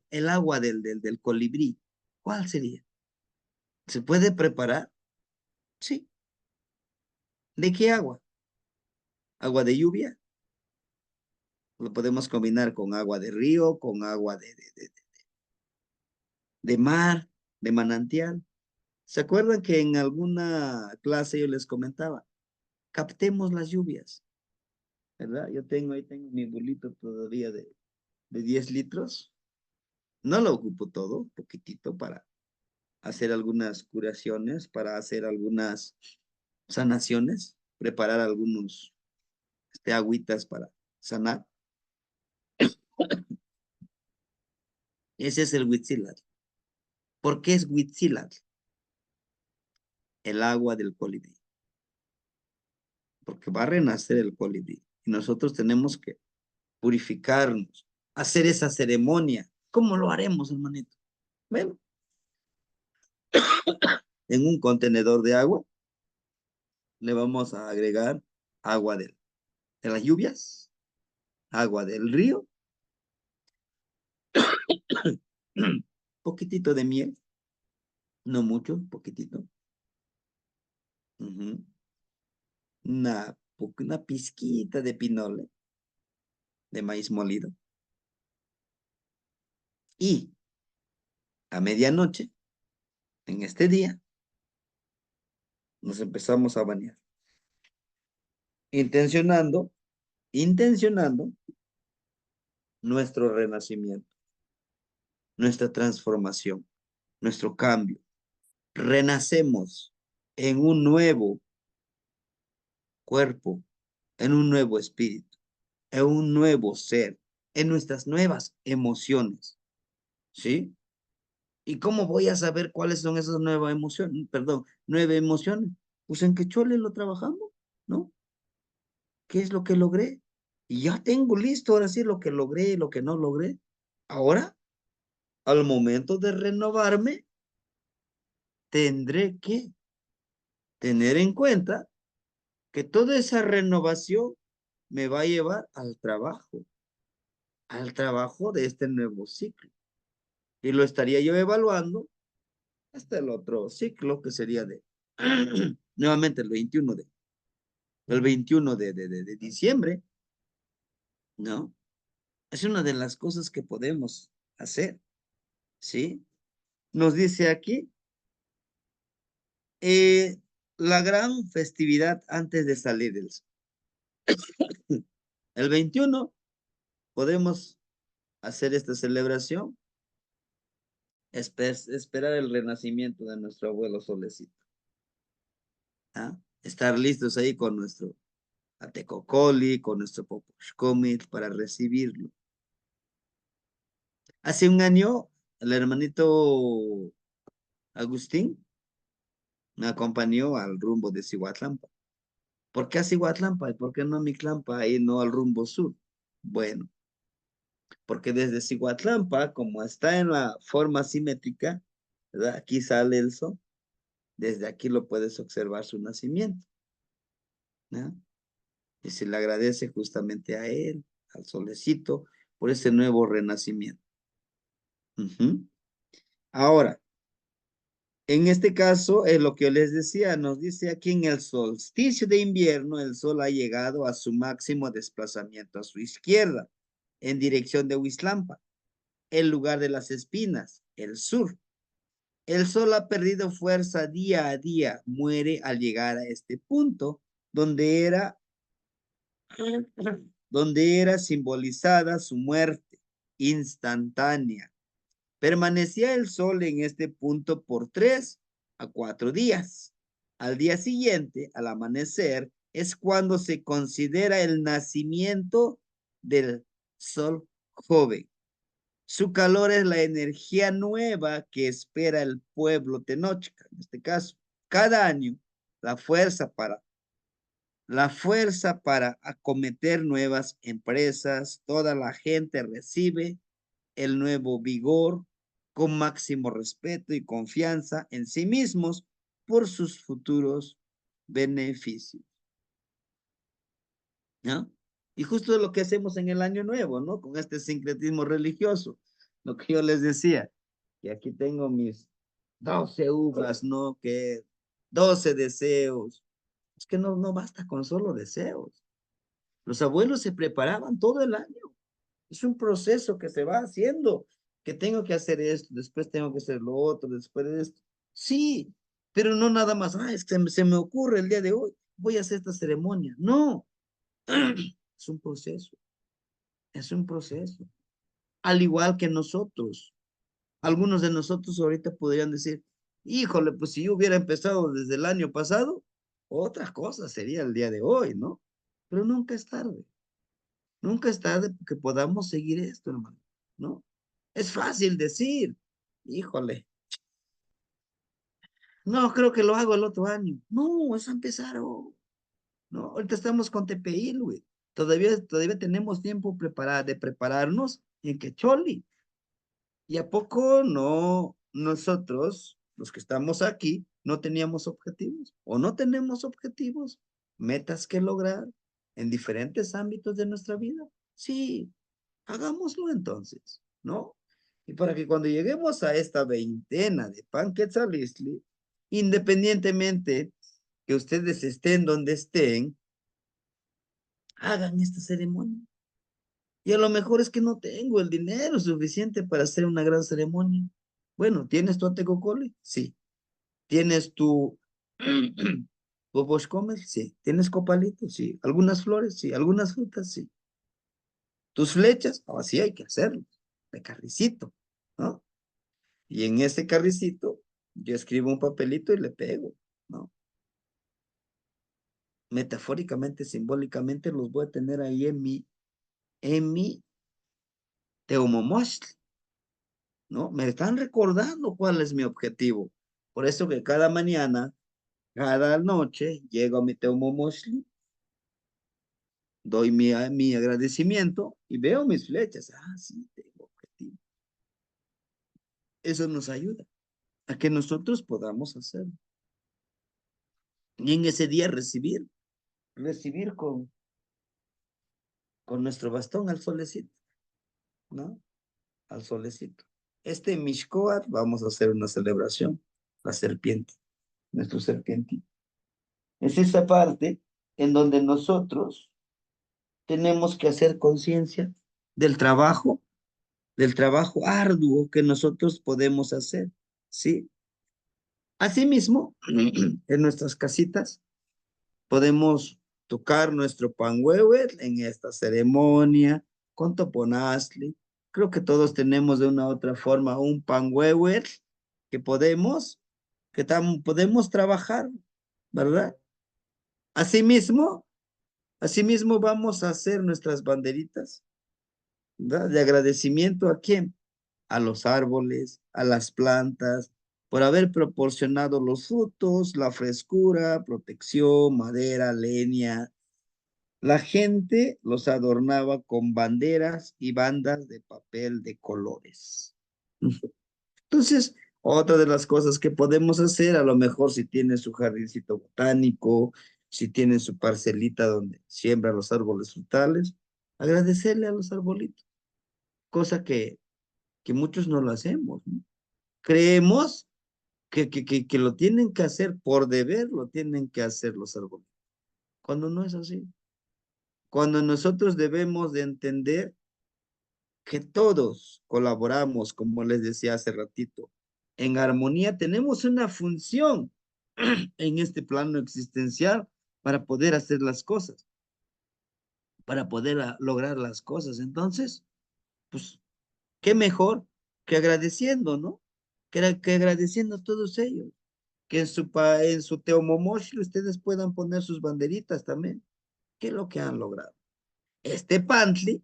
colibrí, ¿cuál sería? ¿Se puede preparar? Sí. ¿De qué agua? ¿Agua de lluvia? Lo podemos combinar con agua de río, con agua de mar, de manantial. ¿Se acuerdan que en alguna clase yo les comentaba? Captemos las lluvias, ¿verdad? Ahí tengo mi bulito todavía de 10 litros. No lo ocupo todo, poquitito para hacer algunas curaciones, para hacer algunas sanaciones, preparar algunos agüitas para sanar. Ese es el Huitzilac. ¿Por qué es Huitzilac? El agua del colibrí. Porque va a renacer el colibrí. Y nosotros tenemos que purificarnos, hacer esa ceremonia. ¿Cómo lo haremos, hermanito? Bueno, en un contenedor de agua le vamos a agregar agua de las lluvias, agua del río, poquitito de miel, no mucho, poquitito. Ujú. Una pizquita de pinole, de maíz molido. Y a medianoche, en este día, nos empezamos a bañar, intencionando, intencionando nuestro renacimiento, nuestra transformación, nuestro cambio. Renacemos en un nuevo cuerpo, en un nuevo espíritu, en un nuevo ser, en nuestras nuevas emociones, ¿sí? ¿Y cómo voy a saber cuáles son esas nuevas emociones? Perdón, 9 emociones. Pues en Quechole lo trabajamos, ¿no? ¿Qué es lo que logré? Y ya tengo listo ahora sí lo que logré y lo que no logré. Ahora, al momento de renovarme, tendré que tener en cuenta que toda esa renovación me va a llevar al trabajo de este nuevo ciclo. Y lo estaría yo evaluando hasta el otro ciclo, que sería de, nuevamente el 21 de diciembre, ¿no? Es una de las cosas que podemos hacer, ¿sí? Nos dice aquí, eh, la gran festividad antes de salir del sol. El 21 podemos hacer esta celebración, esperar el renacimiento de nuestro abuelo Solecito. ¿Ah? Estar listos ahí con nuestro atecocoli, con nuestro poposhkomit para recibirlo. Hace un año, el hermanito Agustín me acompañó al rumbo de Cihuatlampa. ¿Por qué a Cihuatlampa y por qué no a Miclampa y no al rumbo sur? Bueno, porque desde Cihuatlampa, como está en la forma simétrica, ¿verdad? Aquí sale el sol, desde aquí lo puedes observar su nacimiento, ¿no? Y se le agradece justamente a él, al solecito, por ese nuevo renacimiento. Ujú. Ahora, en este caso, es lo que yo les decía, nos dice aquí en el solsticio de invierno, el sol ha llegado a su máximo desplazamiento a su izquierda, en dirección de Huizlampa, el lugar de las espinas, el sur. El sol ha perdido fuerza día a día, muere al llegar a este punto, donde era, donde era simbolizada su muerte instantánea. Permanecía el sol en este punto por 3 a 4 días. Al día siguiente, al amanecer, es cuando se considera el nacimiento del sol joven. Su calor es la energía nueva que espera el pueblo Tenochca, en este caso. Cada año, la fuerza para, la fuerza para acometer nuevas empresas, toda la gente recibe el nuevo vigor con máximo respeto y confianza en sí mismos por sus futuros beneficios, ¿no? Y justo lo que hacemos en el año nuevo, ¿no? Con este sincretismo religioso, lo que yo les decía, que aquí tengo mis 12 uvas, ¿no? Que 12 deseos. Es que no basta con solo deseos. Los abuelos se preparaban todo el año. Es un proceso que se va haciendo, que tengo que hacer esto, después tengo que hacer lo otro, después de esto. Sí, pero no nada más, es que se me ocurre el día de hoy, voy a hacer esta ceremonia. No, es un proceso, es un proceso. Al igual que nosotros, algunos de nosotros ahorita podrían decir, híjole, pues si yo hubiera empezado desde el año pasado, otra cosa sería el día de hoy, ¿no? Pero nunca es tarde. Nunca es tarde que podamos seguir esto, hermano, ¿no? Es fácil decir, híjole, no, creo que lo hago el otro año. No, eso empezaron, ¿no? Ahorita estamos con TPI, güey. Todavía tenemos tiempo de prepararnos en Quecholi. ¿Y a poco no nosotros, los que estamos aquí, no teníamos objetivos? ¿O no tenemos objetivos? Metas que lograr en diferentes ámbitos de nuestra vida. Sí, hagámoslo entonces, ¿no? Y para que cuando lleguemos a esta veintena de Panquetzalistli, independientemente que ustedes estén donde estén, hagan esta ceremonia. Y a lo mejor es que no tengo el dinero suficiente para hacer una gran ceremonia. Bueno, ¿tienes tu atecocole? Sí. ¿Tienes tu bobosh comer? Sí. ¿Tienes copalitos? Sí. ¿Algunas flores? Sí. ¿Algunas frutas? Sí. ¿Tus flechas? Así hay que hacerlo. De carricito, ¿no? Y en ese carricito yo escribo un papelito y le pego, ¿no? Metafóricamente, simbólicamente los voy a tener ahí en mi Teomomochtli, ¿no? Me están recordando cuál es mi objetivo. Por eso que cada mañana, cada noche, llego a mi Teomomochtli, doy mi agradecimiento y veo mis flechas. Ah, sí, tengo objetivo. Eso nos ayuda a que nosotros podamos hacerlo. Y en ese día recibir. recibir con nuestro bastón al solecito, ¿no? Al solecito. Este Mishkoat, vamos a hacer una celebración, la serpiente, nuestro serpientito. Es esa parte en donde nosotros tenemos que hacer conciencia del trabajo arduo que nosotros podemos hacer, ¿sí? Asimismo, en nuestras casitas podemos tocar nuestro panhuehue en esta ceremonia con toponazli. Creo que todos tenemos de una u otra forma un panhuehue que podemos trabajar, ¿verdad? Asimismo, asimismo vamos a hacer nuestras banderitas, ¿verdad? De agradecimiento a quién, a los árboles, a las plantas, por haber proporcionado los frutos, la frescura, protección, madera, leña. La gente los adornaba con banderas y bandas de papel de colores. Entonces, otra de las cosas que podemos hacer, a lo mejor si tiene su jardincito botánico, si tiene su parcelita donde siembra los árboles frutales, agradecerle a los arbolitos, cosa que muchos no lo hacemos, ¿no? Creemos que lo tienen que hacer por deber, lo tienen que hacer los árboles, cuando no es así. Cuando nosotros debemos de entender que todos colaboramos, como les decía hace ratito, en armonía, tenemos una función en este plano existencial para poder hacer las cosas, para poder lograr las cosas. Entonces, pues, qué mejor que agradeciendo, ¿no? Que agradeciendo a todos ellos. Que en su Teomomoshli ustedes puedan poner sus banderitas también. ¿Qué es lo que han logrado? Este pantli,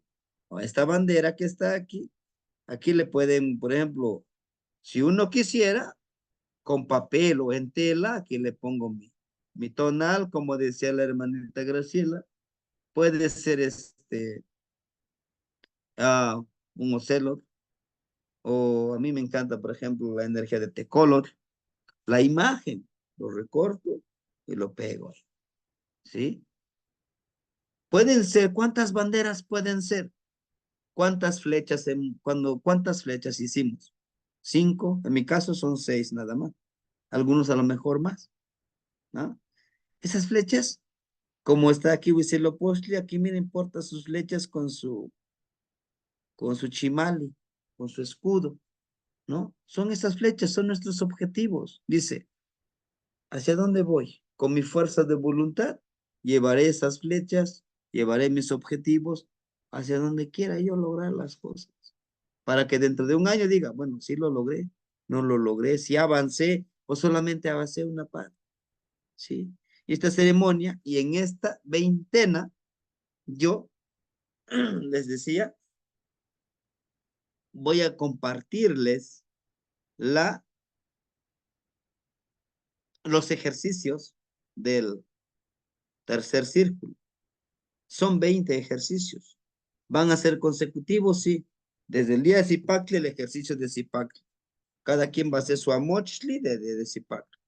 o esta bandera que está aquí, aquí le pueden, por ejemplo, si uno quisiera, con papel o en tela, aquí le pongo mi tonal, como decía la hermanita Graciela, puede ser ah, un ocelot, o a mí me encanta, por ejemplo, la energía de Tecolor, la imagen, lo recorto y lo pego, ¿sí? Pueden ser, ¿cuántas banderas pueden ser? ¿Cuántas flechas, cuántas flechas hicimos? 5, en mi caso son 6 nada más. Algunos a lo mejor más, ¿no? Esas flechas, como está aquí Huitzilopochtli, aquí miren, porta sus flechas con su chimali, con su escudo, ¿no? Son esas flechas, son nuestros objetivos. Dice, ¿hacia dónde voy? Con mi fuerza de voluntad, llevaré esas flechas, llevaré mis objetivos hacia donde quiera yo lograr las cosas. Para que dentro de un año diga, bueno, sí lo logré, no lo logré, si avancé o solamente avancé una parte, ¿sí? Y esta ceremonia, y en esta veintena, yo les decía, voy a compartirles la, los ejercicios del tercer círculo. Son 20 ejercicios. ¿Van a ser consecutivos? Sí. Desde el día de Zipacli, el ejercicio de Zipacli. Cada quien va a hacer su amochli de Zipacli.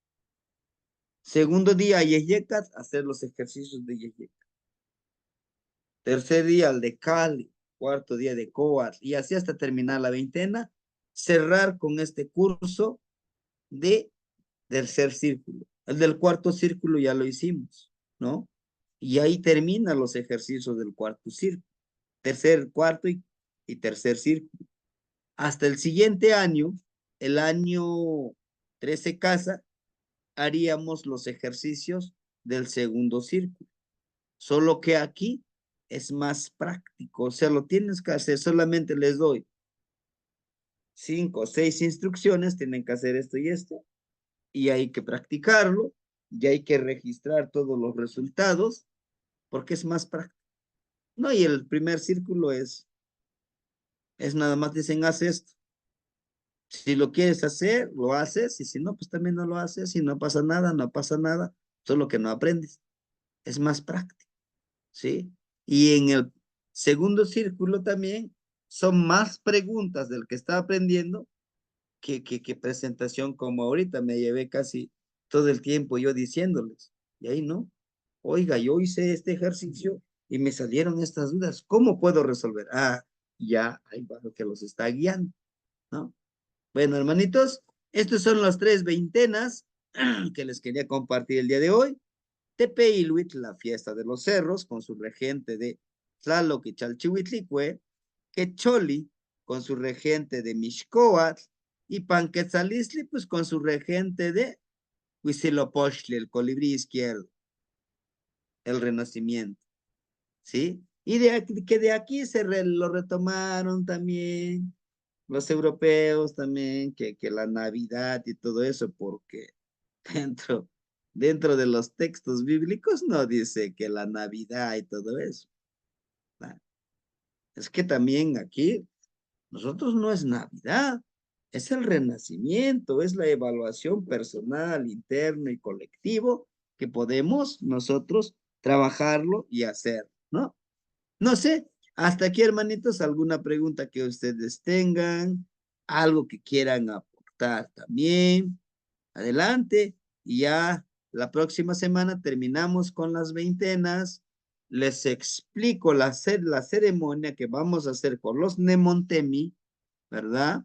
Segundo día, Yeyekat, hacer los ejercicios de Yeyekat. Tercer día, el de Cali. Cuarto día de Coat. Y así hasta terminar la veintena. Cerrar con este curso de tercer círculo. El del cuarto círculo ya lo hicimos, ¿no? Y ahí terminan los ejercicios del cuarto círculo. Tercer, cuarto y tercer círculo. Hasta el siguiente año, el año 13 casa, haríamos los ejercicios del segundo círculo. Solo que aquí es más práctico, o sea, lo tienes que hacer, solamente les doy 5 o 6 instrucciones, tienen que hacer esto y esto, y hay que practicarlo, y hay que registrar todos los resultados, porque es más práctico. No, y el primer círculo es nada más dicen, haz esto. Si lo quieres hacer, lo haces, y si no, pues también no lo haces, y no pasa nada, no pasa nada, solo que no aprendes. Es más práctico, ¿sí? Y en el segundo círculo también son más preguntas del que está aprendiendo que presentación como ahorita. Me llevé casi todo el tiempo yo diciéndoles, y ahí no. Oiga, yo hice este ejercicio y me salieron estas dudas. ¿Cómo puedo resolver? Ah, ya, ahí va lo que los está guiando, ¿no? Bueno, hermanitos, estos son las tres veintenas que les quería compartir el día de hoy. Tepeilhuitl, la fiesta de los cerros, con su regente de Tlaloc y Chalchihuitlicue, Quecholi, con su regente de Mixcoatl, y Panquetzalistli, pues con su regente de Huitzilopochtli, el colibrí izquierdo, el renacimiento, ¿sí? Y que de aquí lo retomaron también los europeos también, que la Navidad y todo eso, porque dentro, dentro de los textos bíblicos no dice que la Navidad y todo eso. ¿No? Es que también aquí nosotros no es Navidad, es el renacimiento, es la evaluación personal, interno y colectivo que podemos nosotros trabajarlo y hacer, ¿no? No sé, hasta aquí, hermanitos, alguna pregunta que ustedes tengan, algo que quieran aportar también. Adelante. Y ya la próxima semana terminamos con las veintenas. Les explico la ceremonia que vamos a hacer con los Nemontemi, ¿verdad?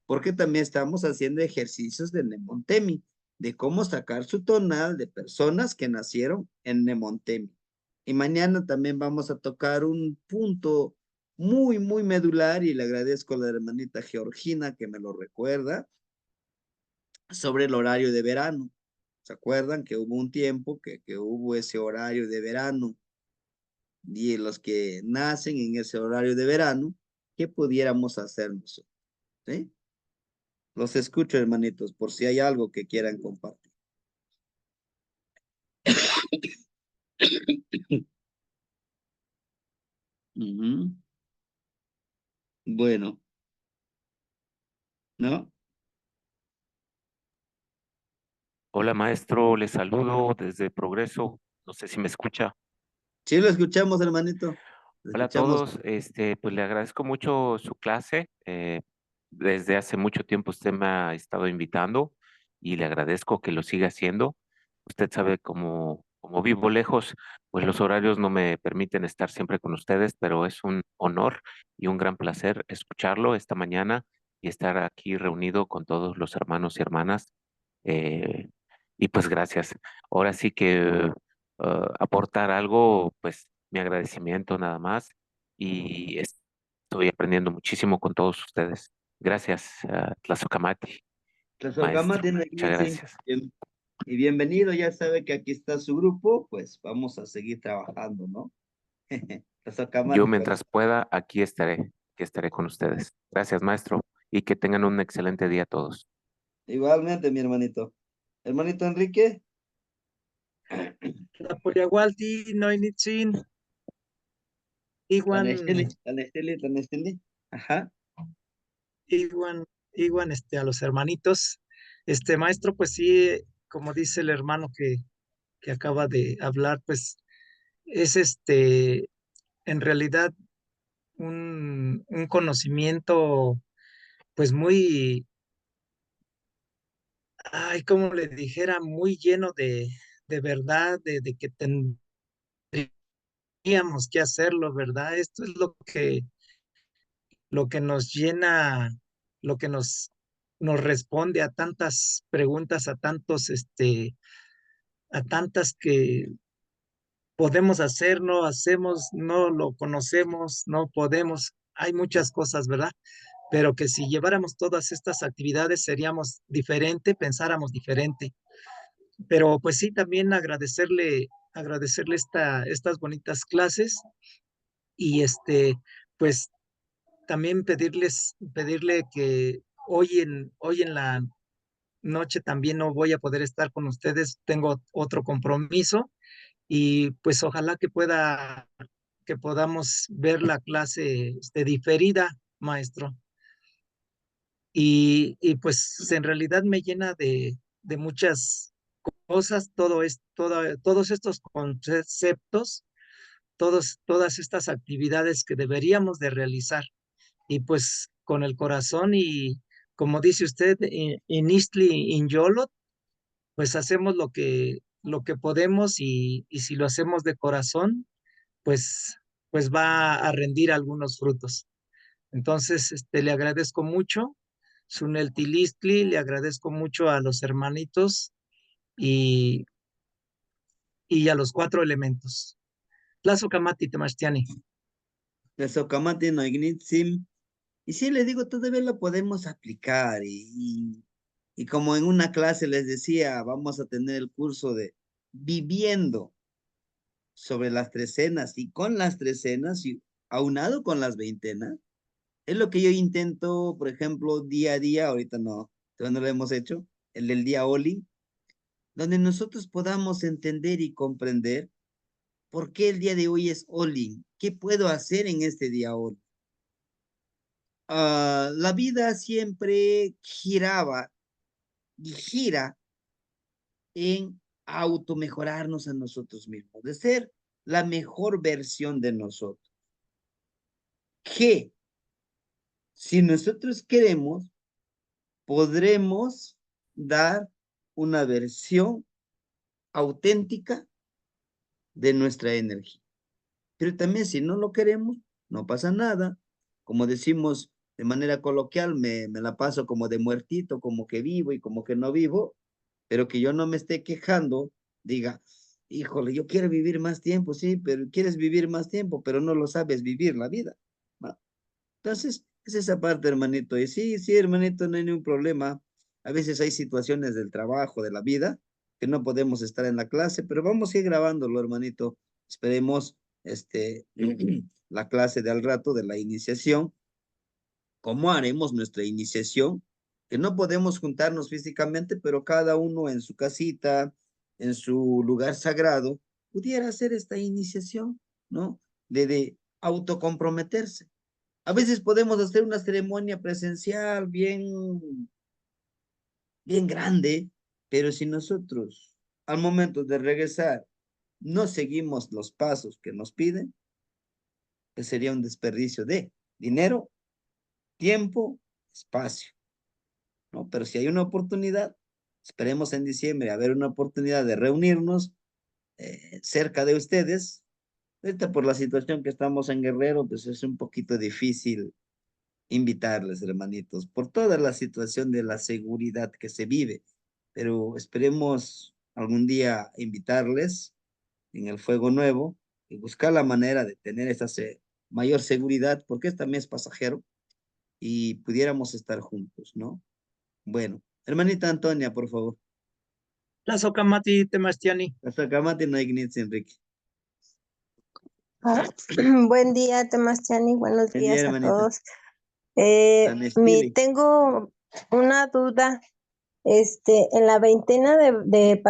Porque también estamos haciendo ejercicios de Nemontemi, de cómo sacar su tonal de personas que nacieron en Nemontemi. Y mañana también vamos a tocar un punto muy, muy medular y le agradezco a la hermanita Georgina que me lo recuerda sobre el horario de verano. ¿Se acuerdan que hubo un tiempo que hubo ese horario de verano y los que nacen en ese horario de verano, qué pudiéramos hacer nosotros? ¿Sí? Los escucho, hermanitos, por si hay algo que quieran compartir. Ujú. Bueno, ¿no?
Hola maestro, le saludo desde Progreso. No sé si me escucha.
Sí, lo escuchamos, hermanito. Lo
Hola a
escuchamos.
todos. Pues le agradezco mucho su clase. Desde hace mucho tiempo usted me ha estado invitando y le agradezco que lo siga haciendo. Usted sabe como vivo lejos, pues los horarios no me permiten estar siempre con ustedes, pero es un honor y un gran placer escucharlo esta mañana y estar aquí reunido con todos los hermanos y hermanas. Eh, y pues gracias. Ahora sí que aportar algo, pues mi agradecimiento nada más y estoy aprendiendo muchísimo con todos ustedes. Gracias, Tlazocamati,
Tlazolcama
maestro.
tiene
Muchas
sí.
gracias.
Y bienvenido, ya sabe que aquí está su grupo, pues vamos a seguir trabajando, ¿no?
Yo
Tlazolcamati,
mientras pueda, aquí estaré con ustedes. Gracias, maestro, y que tengan un excelente día todos.
igualmente, mi hermanito. Hermanito Enrique,
Tlapoyahualti, Noinitzin, Iguan,
Tanesteli. Ajá.
Iguan, Iguan, a los hermanitos. Maestro, pues sí, como dice el hermano que acaba de hablar, pues es en realidad un conocimiento, pues muy, ay, como le dijera, muy lleno de verdad, de que tendríamos que hacerlo, ¿verdad? Esto es lo que nos llena, lo que nos responde a tantas preguntas, a tantas que podemos hacer, no hacemos, no lo conocemos, no podemos. Hay muchas cosas, ¿verdad? Pero que si lleváramos todas estas actividades seríamos diferente, pensáramos diferente. Pero pues sí, también agradecerle estas bonitas clases y pues también pedirle que hoy en la noche también no voy a poder estar con ustedes, tengo otro compromiso y pues ojalá que podamos ver la clase diferida, maestro. Y pues en realidad me llena de muchas cosas, todos estos conceptos, todas estas actividades que deberíamos de realizar y pues con el corazón y como dice usted, in Istli, in Yolot, pues hacemos lo que podemos y si lo hacemos de corazón, pues, pues va a rendir algunos frutos. Entonces, le agradezco mucho, Suneltilistli, le agradezco mucho a los hermanitos y, y a los 4 elementos. Plazo Kamati Temachtiani.
Tesocamate no ignitzim. Y sí, les digo, todavía lo podemos aplicar. Y como en una clase les decía, vamos a tener el curso de viviendo sobre las trecenas y con las trecenas y aunado con las veintenas. Es lo que yo intento, por ejemplo, día a día, ahorita no, todavía no lo hemos hecho, el del día Oli, donde nosotros podamos entender y comprender por qué el día de hoy es Oli, qué puedo hacer en este día Oli. La vida siempre giraba y gira en automejorarnos a nosotros mismos, de ser la mejor versión de nosotros. Que si nosotros queremos, podremos dar una versión auténtica de nuestra energía. Pero también si no lo queremos, no pasa nada. Como decimos de manera coloquial, me la paso como de muertito, como que vivo y como que no vivo, pero que yo no me esté quejando, diga, híjole, yo quiero vivir más tiempo, sí, pero quieres vivir más tiempo, pero no lo sabes vivir la vida. ¿Va? Entonces, es esa parte, hermanito. Y sí, sí, hermanito, no hay ningún problema. A veces hay situaciones del trabajo, de la vida, que no podemos estar en la clase, pero vamos a ir grabándolo, hermanito. Esperemos la clase de al rato de la iniciación. ¿Cómo haremos nuestra iniciación? Que no podemos juntarnos físicamente, pero cada uno en su casita, en su lugar sagrado, pudiera hacer esta iniciación, ¿no? De autocomprometerse. A veces podemos hacer una ceremonia presencial bien grande, pero si nosotros al momento de regresar no seguimos los pasos que nos piden, pues sería un desperdicio de dinero, tiempo, espacio, ¿no? Pero si hay una oportunidad, esperemos en diciembre haber una oportunidad de reunirnos cerca de ustedes. Ahorita por la situación que estamos en Guerrero, pues es un poquito difícil invitarles, hermanitos, por toda la situación de la seguridad que se vive. Pero esperemos algún día invitarles en el Fuego Nuevo y buscar la manera de tener esa mayor seguridad, porque este también es pasajero, y pudiéramos estar juntos, ¿no? Bueno, hermanita Antonia, por favor.
Plazo Kamati Temachtiani.
Hasta acá, mate, no hay Enrique.
Buen día, Temachtiani. Buenos
Buen día,
días a
hermanita.
todos.
San Estili.
Tengo una duda. En la veintena de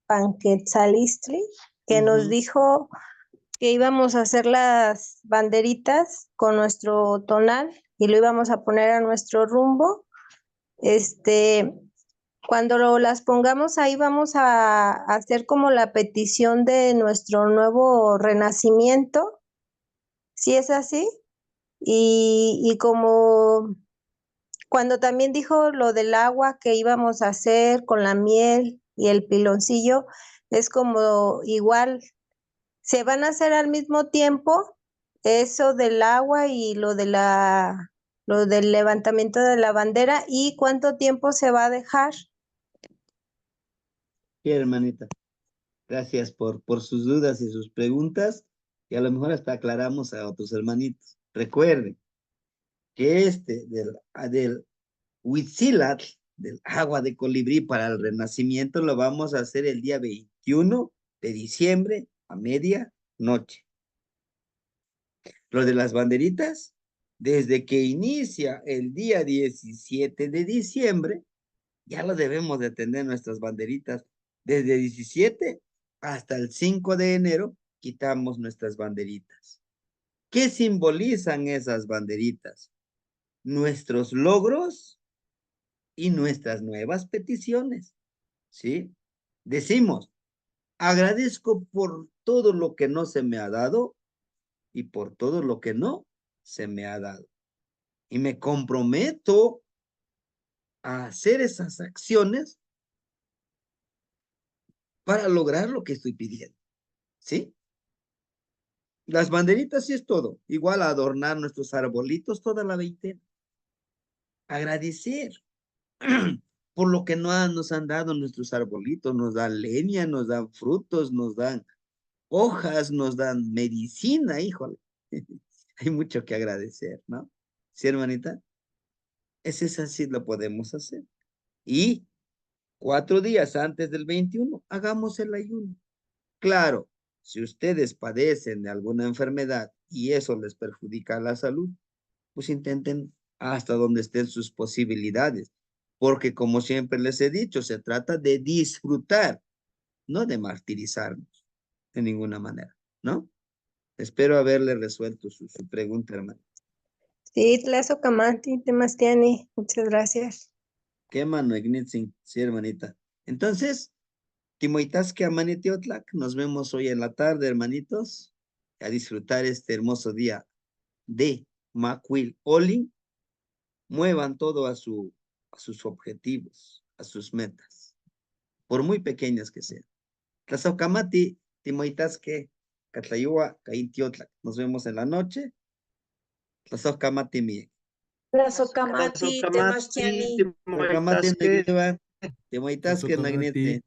Panquetzalistli, que nos dijo que íbamos a hacer las banderitas con nuestro tonal y lo íbamos a poner a nuestro rumbo. Cuando las pongamos ahí vamos a hacer como la petición de nuestro nuevo renacimiento, si es así, y como cuando también dijo lo del agua que íbamos a hacer con la miel y el piloncillo, es como igual, se van a hacer al mismo tiempo eso del agua y lo del levantamiento de la bandera y cuánto tiempo se va a dejar.
Sí, hermanita. Gracias por sus dudas y sus preguntas. Y a lo mejor hasta aclaramos a otros hermanitos. Recuerden que del Huitzilac, del agua de colibrí para el renacimiento, lo vamos a hacer el día 21 de diciembre a medianoche. Lo de las banderitas, desde que inicia el día 17 de diciembre, ya lo debemos de tener nuestras banderitas. Desde 17 hasta el 5 de enero, quitamos nuestras banderitas. ¿Qué simbolizan esas banderitas? Nuestros logros y nuestras nuevas peticiones, ¿sí? Decimos, agradezco por todo lo que no se me ha dado y por todo lo que no se me ha dado. Y me comprometo a hacer esas acciones para lograr lo que estoy pidiendo. ¿Sí? Las banderitas sí es todo. Igual adornar nuestros arbolitos toda la veintena. Agradecer por lo que nos han dado nuestros arbolitos. Nos dan leña, nos dan frutos, nos dan hojas, nos dan medicina, híjole. Hay mucho que agradecer, ¿no? ¿Sí, hermanita? Ese es así, lo podemos hacer. Y 4 días antes del 21, hagamos el ayuno. Claro, si ustedes padecen de alguna enfermedad y eso les perjudica la salud, pues intenten hasta donde estén sus posibilidades. Porque como siempre les he dicho, se trata de disfrutar, no de martirizarnos de ninguna manera, ¿no? Espero haberle resuelto su pregunta, hermano.
Sí, Tlazocamati, Temastiani, muchas gracias.
¿Qué mano, Ignitzin? Sí, hermanita. Entonces, Timoitasque Amanitiotlak, nos vemos hoy en la tarde, hermanitos, a disfrutar este hermoso día de Macuil Olin. Muevan todo a sus objetivos, a sus metas, por muy pequeñas que sean. Tlazocamati, Timoitasque, Catlayua, Caintiotlak. Nos vemos en la noche. Tlazocamati, mi.
Tlazocamati,
Tlazocamati,
Temastiani.
Tlazocamati,
Timoitasque,
Nagueva. Timoitasque,
Tlazocamati.
Nagnete.